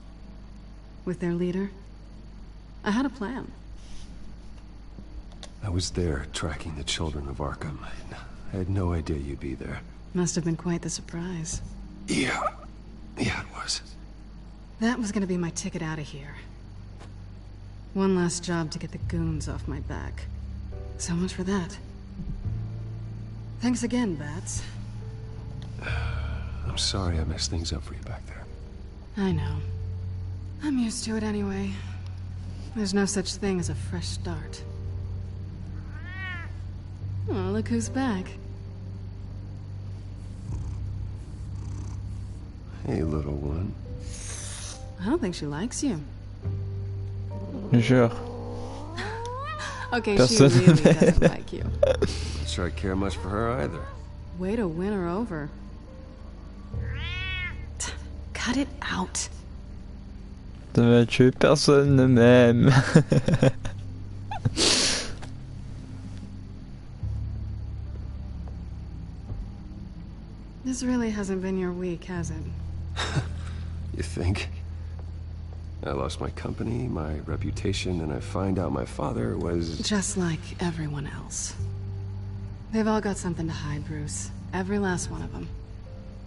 With their leader. I had a plan. I was there tracking the children of Arkham. I had no idea you'd be there. Must have been quite the surprise. Yeah, it was. That was gonna be my ticket out of here. One last job to get the goons off my back. So much for that. Thanks again, Bats. I'm sorry I messed things up for you back there. I know. I'm used to it anyway. There's no such thing as a fresh start. Oh, look who's back. Hey, little one. I don't think she likes you. Jure. Okay, she really doesn't like you. Not sure I care much for her either. Way to win her over. Cut it out. Ça va tuer, personne ne m'aime. This really hasn't been your week, has it? You think? I lost my company, my reputation, and I find out my father was... Just like everyone else. They've all got something to hide, Bruce. Every last one of them.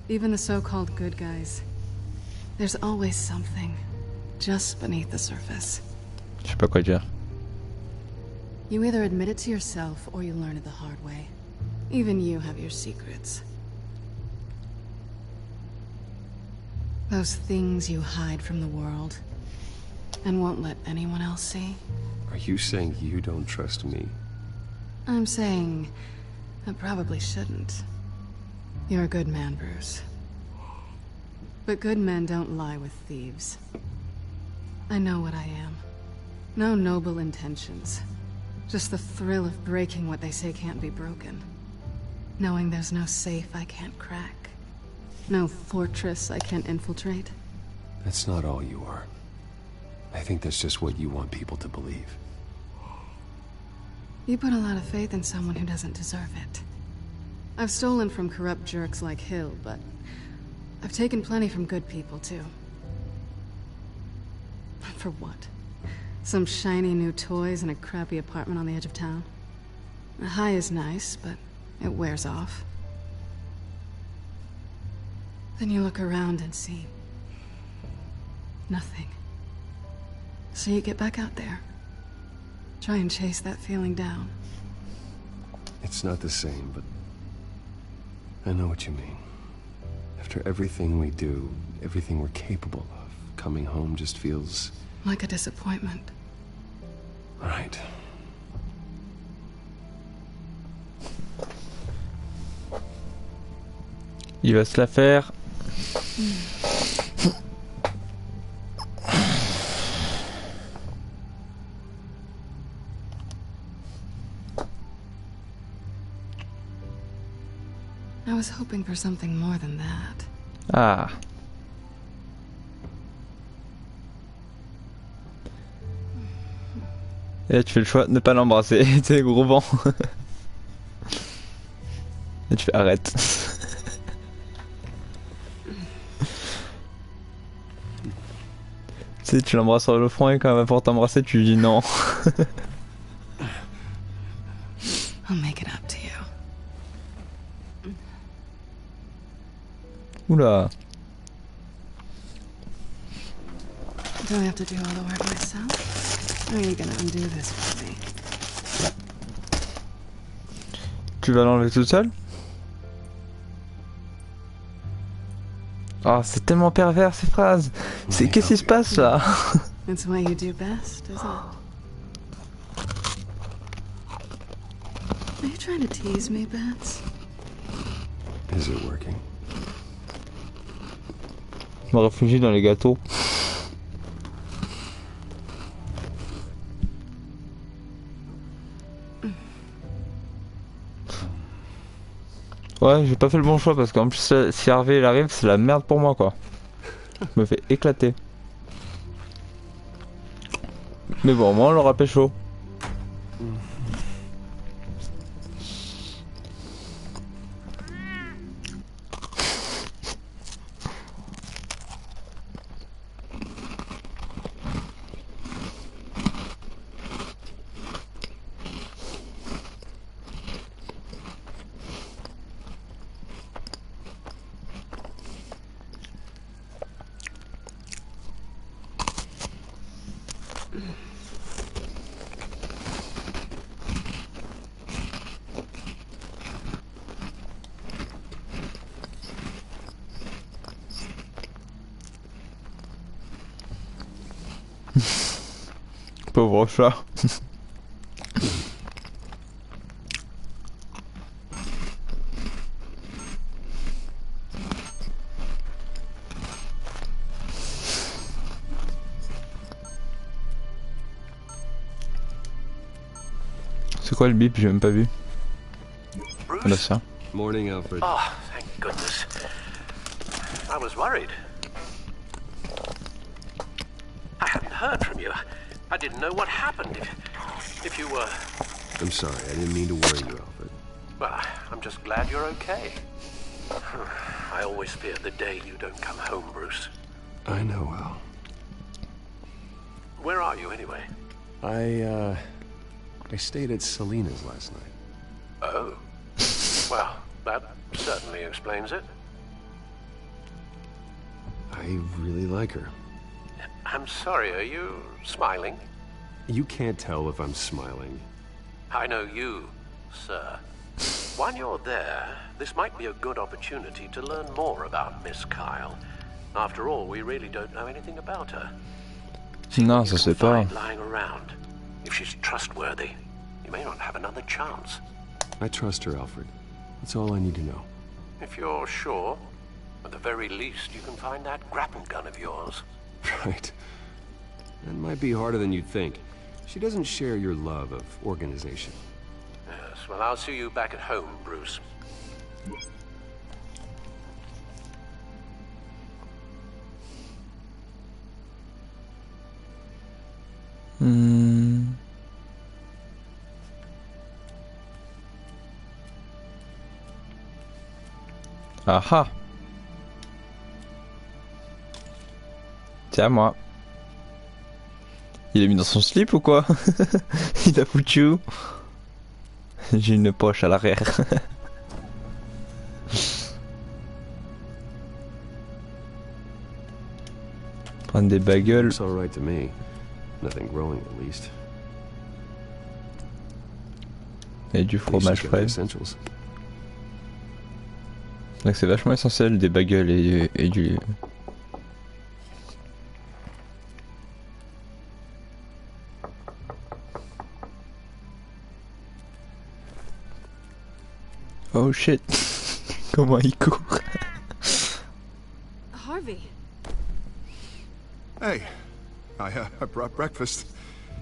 Even the so-called good guys. There's always something just beneath the surface. Je sais pas quoi dire. You either admit it to yourself or you learn it the hard way. Even you have your secrets. Those things you hide from the world and won't let anyone else see. Are you saying you don't trust me? I'm saying I probably shouldn't. You're a good man, Bruce. But good men don't lie with thieves. I know what I am. No noble intentions. Just the thrill of breaking what they say can't be broken. Knowing there's no safe I can't crack. No fortress I can't infiltrate. That's not all you are. I think that's just what you want people to believe. You put a lot of faith in someone who doesn't deserve it. I've stolen from corrupt jerks like Hill, but I've taken plenty from good people, too. For what? Some shiny new toys and a crappy apartment on the edge of town? A high is nice, but it wears off. Then you look around and see nothing. So you get back out there. Try and chase that feeling down. It's not the same, but I know what you mean. After everything we do, everything we're capable of, coming home just feels... like a disappointment. Right. Il va se la faire. I was hoping for something more than that. Ah. Et là tu fais le choix de ne pas l'embrasser, c'est gros vent. Et tu fais arrête. Tu sais, tu l'embrasses sur le front et quand elle va pour t'embrasser, tu lui dis non. I'll make it up to you. Oula. Do I have to do all the work myself? Or are you gonna undo this for me? Tu vas l'enlever toute seule? Oh, c'est tellement pervers ces phrases. C'est qu'est-ce qui se passe là? It's what you do best, isn't it? Are you trying to tease me, Bats? Is it working? Je me réfugie dans les gâteaux. Ouais, j'ai pas fait le bon choix parce qu'en plus si Harvey il arrive, c'est la merde pour moi quoi. Je me fais éclater. Mais bon, au moins on l'aura pécho. Pauvre chat. C'est quoi le bip? J'ai même pas vu. Ah bah ça. Morning, Alfred. Oh, thank goodness. I was worried. I hadn't heard from you. I didn't know what happened. If you were... I'm sorry, I didn't mean to worry you, Alfred. Well, I'm just glad you're okay. I always fear the day you don't come home, Bruce. I know, Al. Where are you, anyway? I stayed at Selena's last night. Oh. Well, that certainly explains it. I really like her. I'm sorry, are you smiling? You can't tell if I'm smiling. I know you, sir. While you're there, this might be a good opportunity to learn more about Miss Kyle. After all, we really don't know anything about her. Non, ça c'est pas. Lying around. If she's trustworthy, you may not have another chance. I trust her, Alfred. That's all I need to know. If you're sure, at the very least, you can find that grapple gun of yours. Right. That might be harder than you'd think. She doesn't share your love of organization. Yes, well, I'll see you back at home, Bruce. Ah. C'est à moi. Il a mis dans son slip ou quoi? Il a foutu où? J'ai une poche à l'arrière. Prendre des bagels. Looks all right to me. Nothing growing at least. Et du fromage frais. Donc c'est vachement essentiel des bagels et du... Oh shit. Comment il court. Harvey. Hey, I brought breakfast.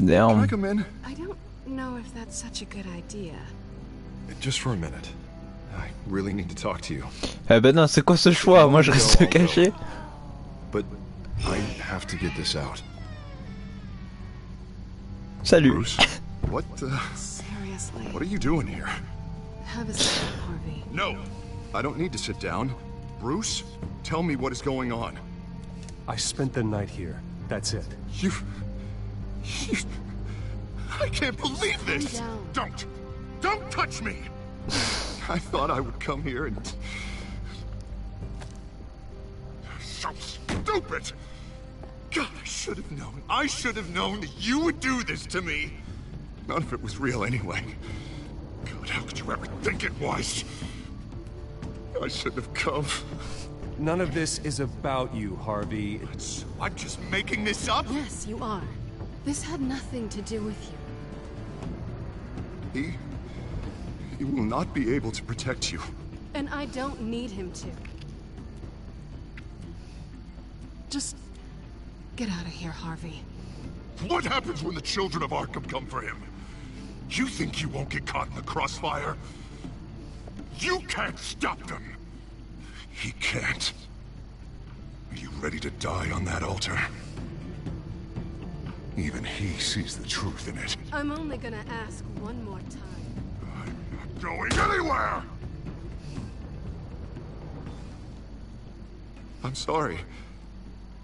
Damn. Can I come in? I don't know if that's such a good idea. Just for a minute. I really need to talk to you. Eh ben non, c'est quoi ce choix? Moi je reste caché. But I have to get this out. Salut. Bruce, what Seriously. What are you doing here? Have a seat, Harvey. No, I don't need to sit down. Bruce, tell me what is going on. I spent the night here. That's it. You... I can't believe this! Calm down. Don't touch me! I thought I would come here and... So stupid! God, I should have known that you would do this to me! None of it was real anyway. God, how could you ever think it was? I shouldn't have come. None of this is about you, Harvey. I'm just making this up? Yes, you are. This had nothing to do with you. He will not be able to protect you. And I don't need him to. Just get out of here, Harvey. What happens when the children of Arkham come for him? You think you won't get caught in the crossfire? You can't stop them. He can't. Are you ready to die on that altar? Even he sees the truth in it. I'm only gonna ask one more time. I'm not going anywhere! I'm sorry.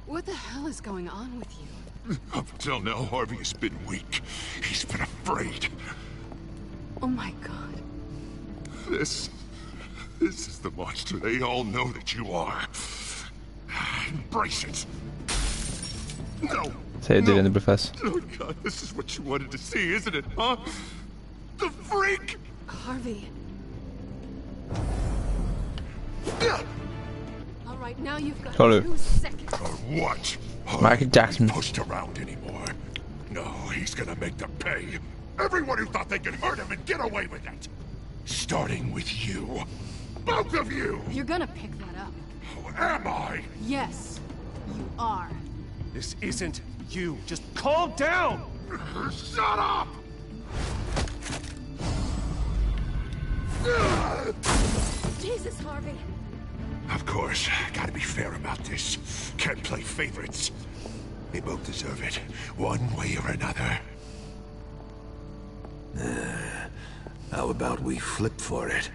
What the hell is going on with you? Up until now, Harvey has been weak. He's been afraid. Oh my god. This is the monster they all know that you are. Embrace it. No. Ça y est, devient double face. Oh God, this is what you wanted to see, isn't it, huh? The freak! Harvey. All right, now you've got Hello. 2 seconds. Or what? Michael Jackson. Pushed around anymore. No, he's gonna make them pay. Everyone who thought they could hurt him and get away with it. Starting with you. Both of you! You're gonna pick that up. Who am I? Yes, you are. This isn't you. Just calm down! Shut up! Jesus, Harvey. Of course, gotta be fair about this. Can't play favorites. They both deserve it, one way or another. How about we flip for it?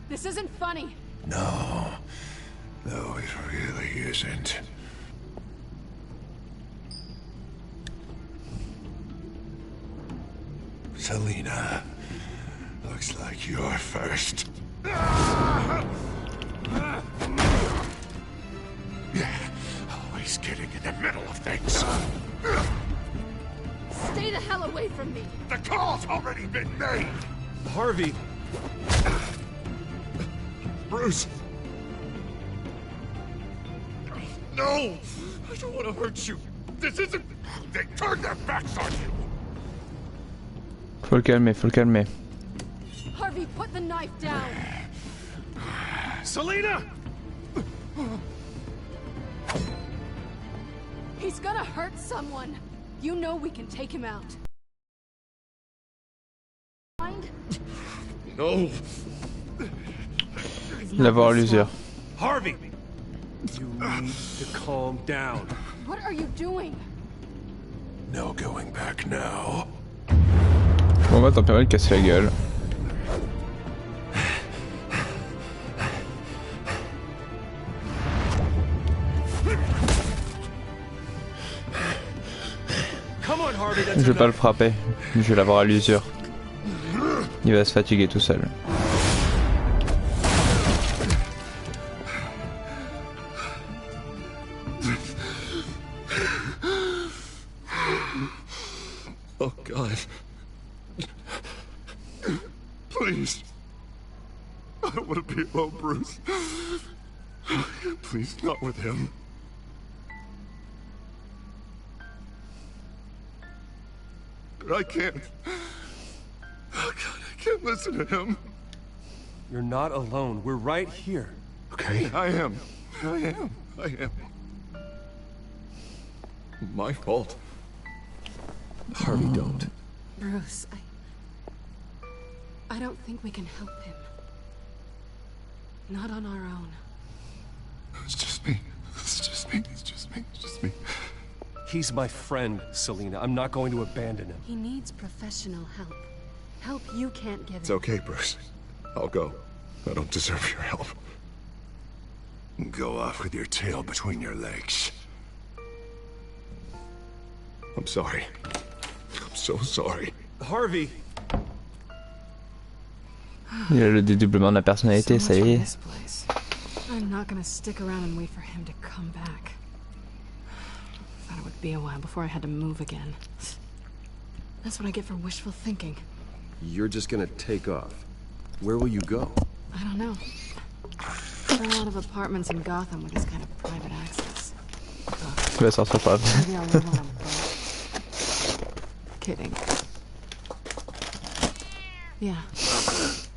This isn't funny. No, it really isn't. Selina, looks like you're first. Yeah, always getting in the middle of things. Stay the hell away from me. The call's already been made. Harvey. Bruce. No, I don't want to hurt you. This isn't. They turned their backs on you. Faut le calmer, faut le calmer. Harvey, put the knife down. Selina! He's gonna hurt someone. You know we can take him out. Mind? No. L'avoir à l'usure. Harvey! You need to calm down. What are you doing? No going back now. Bon, on va t'en permettre de casser la gueule. Je vais pas le frapper, je vais l'avoir à l'usure. Il va se fatiguer tout seul. Oh God. Please. I don't want to be alone, Bruce. Please, not with him. But I can't. Oh God, I can't listen to him. You're not alone. We're right here. Okay, I am. My fault. Harvey, don't. Bruce, I don't think we can help him. Not on our own. It's just me. He's my friend, Selina. I'm not going to abandon him. He needs professional help. Help you can't give him. It's okay, Bruce. I'll go. I don't deserve your help. Go off with your tail between your legs. I'm sorry. I'm so sorry. Harvey! Il a le dédoublement de la personnalité, ça y est. I'm not gonna stick around and wait for him to come back. Thought it would be a while before I had to move again. That's what I get for wishful thinking. You're just gonna take off. Where will you go? I don't know. There are a lot of apartments in Gotham with this kind of private access. Tu vas sortir par là. Maybe I'll live on a boat. Kidding. Yeah.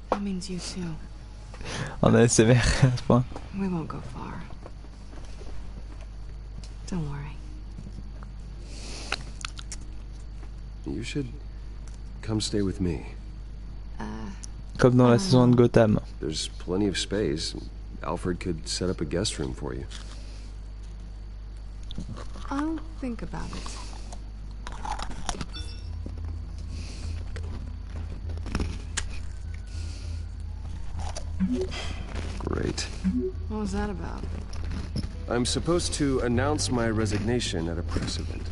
That means you too. En ASMR à ce point. We won't go far. Don't worry. You should come stay with me. Comme dans la saison de Gotham. There's plenty of space. Alfred could set up a guest room for you. I'll think about it. Great. What was that about? I'm supposed to announce my resignation at a press event.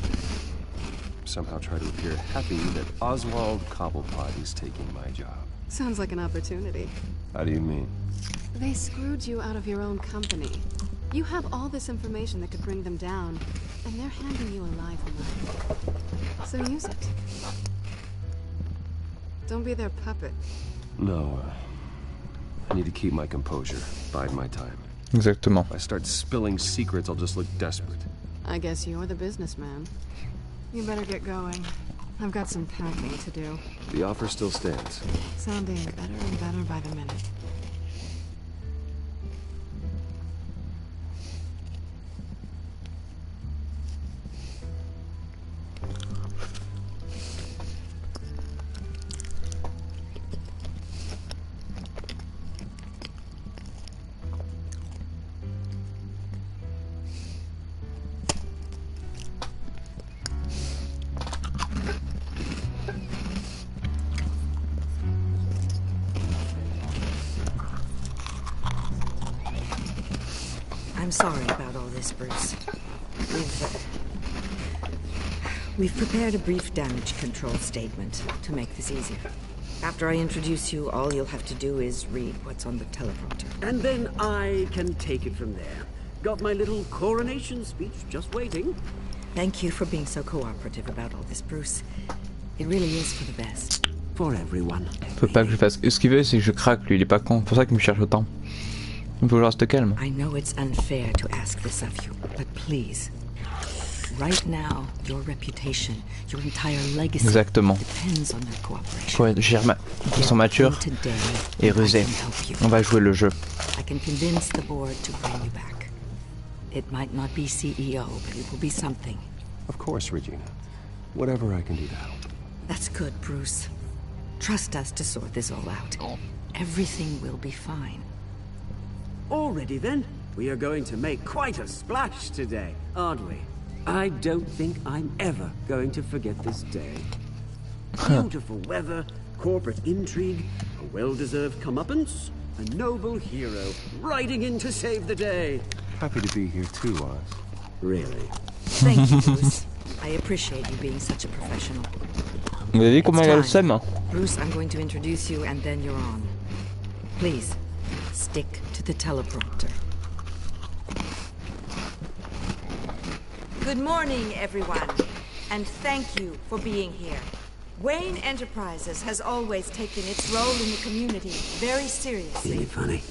Somehow try to appear happy that Oswald Cobblepot is taking my job. Sounds like an opportunity. How do you mean? They screwed you out of your own company. You have all this information that could bring them down, and they're handing you a live one. So use it. Don't be their puppet. No, I need to keep my composure, bide my time. Exactement. If I start spilling secrets, I'll just look desperate. I guess you're the businessman. You better get going. I've got some packing to do. The offer still stands. Sounding better and better by the minute. I'm sorry about all this, Bruce. We've prepared a brief damage control statement to make this easier. After I introduce you, all you'll have to do is read what's on the teleprompter. And then I can take it from there. Got my little coronation speech just waiting. Thank you for being so cooperative about all this, Bruce. It really is for the best. For everyone. Faut pas que je fasse. Ce qu'il veut, c'est que je craque, lui, il est pas con. C'est pour ça qu'il me cherche autant. Il faut que je reste calme. I know it's unfair to ask this of you, but please. Right now, your reputation, your entire legacy Exactement. depends on their cooperation. Ouais, ils sont matures et rusés. On va jouer le jeu. I can convince the board to bring you back. It might not be CEO, but it will be something. Of course, Regina. Whatever I can do to help. That's good, Bruce. Trust us to sort this all out. Everything will be fine. Already then, we are going to make quite a splash today, aren't we? I don't think I'm ever going to forget this day. Beautiful weather, corporate intrigue, a well-deserved comeuppance, a noble hero riding in to save the day. Happy to be here too, Oz. Really? Thank you, Bruce. I appreciate you being such a professional. Vous avez vu comment il a le seum? Bruce, I'm going to introduce you and then you're on. Please, stick to the teleprompter. Good morning, everyone, and thank you for being here. Wayne Enterprises has always taken its role in the community very seriously. Isn't it funny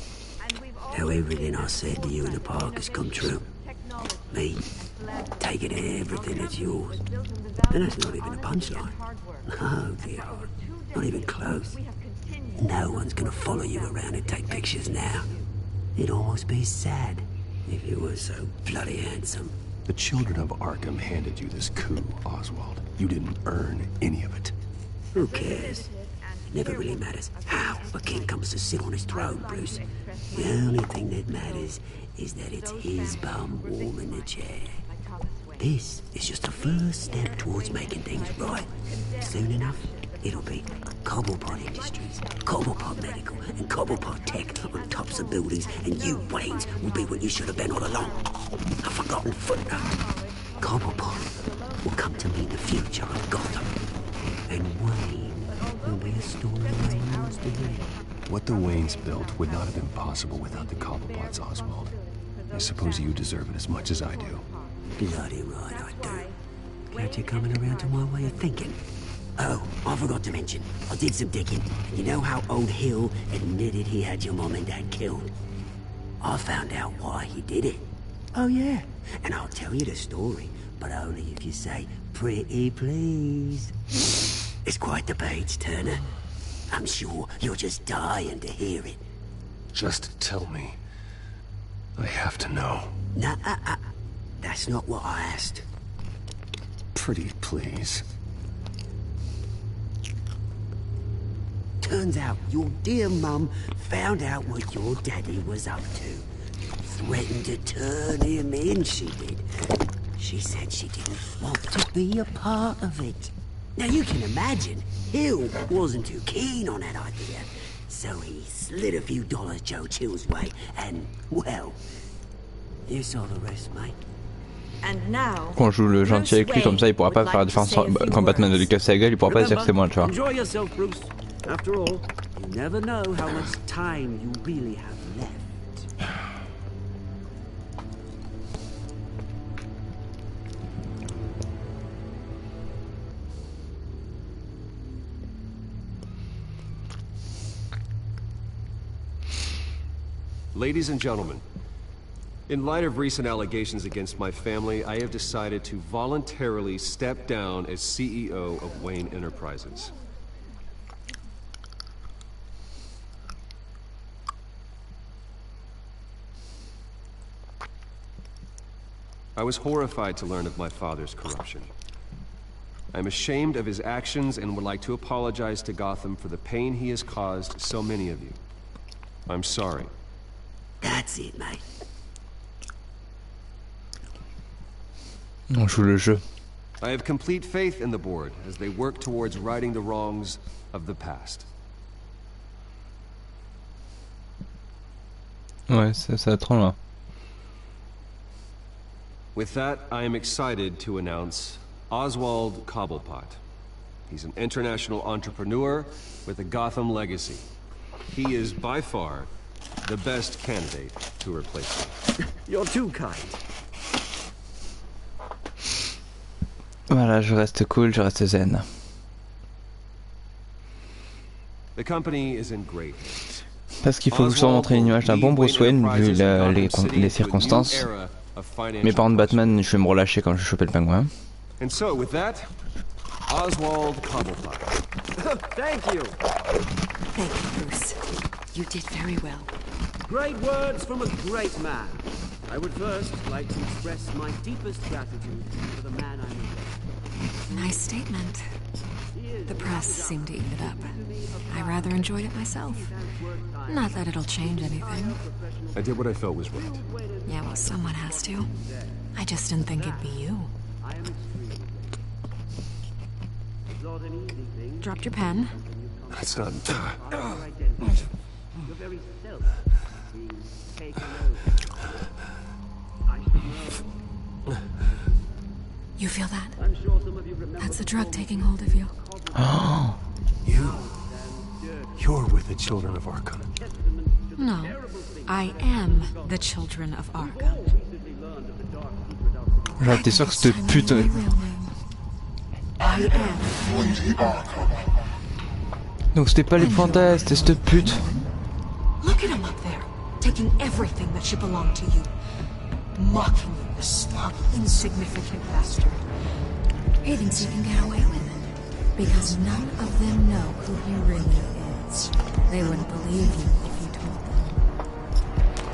how everything I said to you in the park has come true? Me, taking everything that's yours. And that's not even a punchline. No, dear, not even close. No one's gonna follow you around and take pictures now. It'd almost be sad if you were so bloody handsome. The children of Arkham handed you this coup, Oswald. You didn't earn any of it. Who cares? Never really matters how a king comes to sit on his throne, Bruce. The only thing that matters is that it's his bum warm in the chair. This is just the first step towards making things right. Soon enough, it'll be Cobblepot Industries, Cobblepot Medical, and Cobblepot Tech on tops of buildings, and you, Waynes, will be what you should have been all along. A forgotten footnote. Cobblepot will come to mean the future of Gotham. And Wayne will be a story Wayne wants to hear. What the Waynes built would not have been possible without the Cobblepots, Oswald. I suppose you deserve it as much as I do. Bloody right I do. Glad you're coming around to my way of thinking. Oh, I forgot to mention, I did some digging. You know how old Hill admitted he had your mom and dad killed? I found out why he did it. Oh yeah, and I'll tell you the story, but only if you say, pretty please. It's quite the page, Turner. I'm sure you're just dying to hear it. Just tell me. I have to know. Nah, that's not what I asked. Pretty please. Turns out your dear mum found out what your daddy was up to. Threatened to turn him in, she did. She said she didn't want to be a part of it. Now you can imagine, Hill wasn't too keen on that idea. So he slid a few dollars Joe Chill's way, and, well, you saw the rest, mate. Quand on joue le gentil avec lui comme ça, il pourra pas faire la différence. Quand Batman va lui casser la gueule, il pourra pas dire que c'est moi, tu vois. Enjoy yourself, Bruce. After all, you never know how much time you really have left. Ladies and gentlemen, In light of recent allegations against my family, I have decided to voluntarily step down as CEO of Wayne Enterprises. I was horrified to learn of my father's corruption. I'm ashamed of his actions and would like to apologize to Gotham for the pain he has caused so many of you. I'm sorry. That's it, mate. On joue le jeu. I have complete faith in the board as they work towards righting the wrongs of the past. Ouais, ça va trop loin. With that, I am excited to announce Oswald Cobblepot. He's an international entrepreneur with a Gotham legacy. He is by far the best candidate to replace me. You're too kind. Voilà, je reste cool, je reste zen. The company is in great hands. Parce qu'il faut vous montrer une image d'un bon Bruce Wayne vu les circonstances. Mais par contre Batman, je vais me relâcher quand je vais choper le pingouin. And so with that, Oswald Cobblepot. Thank you. Thank you, Bruce. You did very well. Great words from a great man. I would first like to express my deepest gratitude for the man I know. Nice statement. The press seemed to eat it up. I rather enjoyed it myself. Not that it'll change anything. I did what I felt was right. Yeah, well, someone has to. I just didn't think it'd be you. Dropped your pen. That's not... You feel that? That's the drug taking hold of you. Oh. You're with the Children of Arkham. No, I am the Children of Arkham. Genre, t'es sûr que cette pute... Donc c'était pas les pointas, c'était cette pute. Look at him up there, taking everything that should belong to you. Mocking you, this insignificant bastard. He thinks he can get away with it. Because none of them know who he really is. They wouldn't believe you if you told them.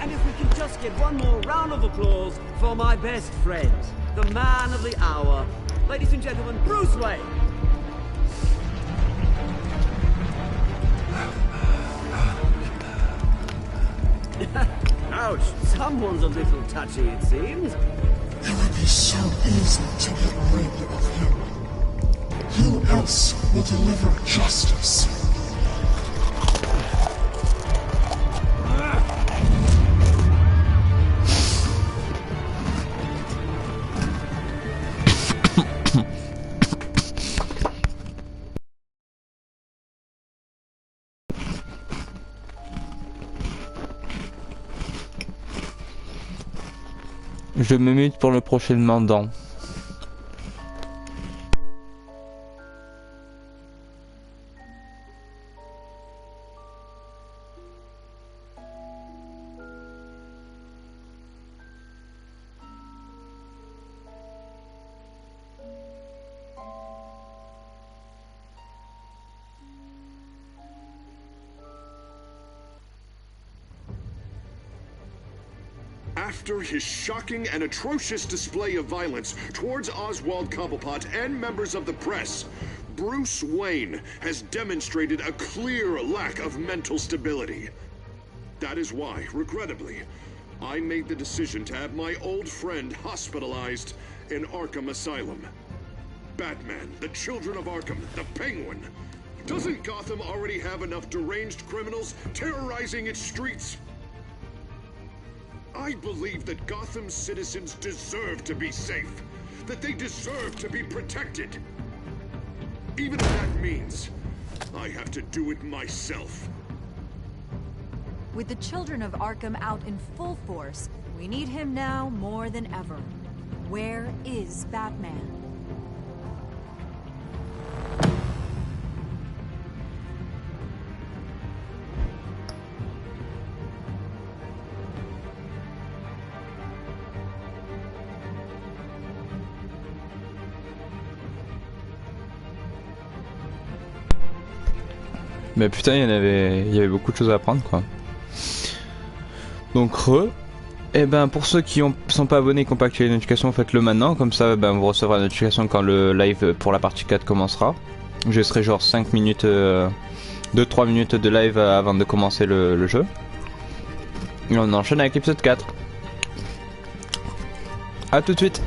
And if we can just get one more round of applause for my best friend, the man of the hour, ladies and gentlemen, Bruce Wayne. Ouch, someone's a little touchy, it seems. It would be so easy to get rid of him. Who else will deliver justice? Je me mute pour le prochain mandant. After his shocking and atrocious display of violence towards Oswald Cobblepot and members of the press, Bruce Wayne has demonstrated a clear lack of mental stability. That is why, regrettably, I made the decision to have my old friend hospitalized in Arkham Asylum. Batman, the Children of Arkham, the Penguin. Doesn't Gotham already have enough deranged criminals terrorizing its streets? I believe that Gotham's citizens deserve to be safe, that they deserve to be protected. Even if that means I have to do it myself. With the Children of Arkham out in full force, we need him now more than ever. Where is Batman? Mais putain, il y avait beaucoup de choses à apprendre quoi. Donc et ben pour ceux qui sont pas abonnés et qui n'ont pas activé les notifications, faites-le maintenant, comme ça ben, vous recevrez la notification quand le live pour la partie 4 commencera. Je serai genre 5 minutes, 2-3 minutes de live avant de commencer le jeu. Et on enchaîne avec l'épisode 4. A tout de suite.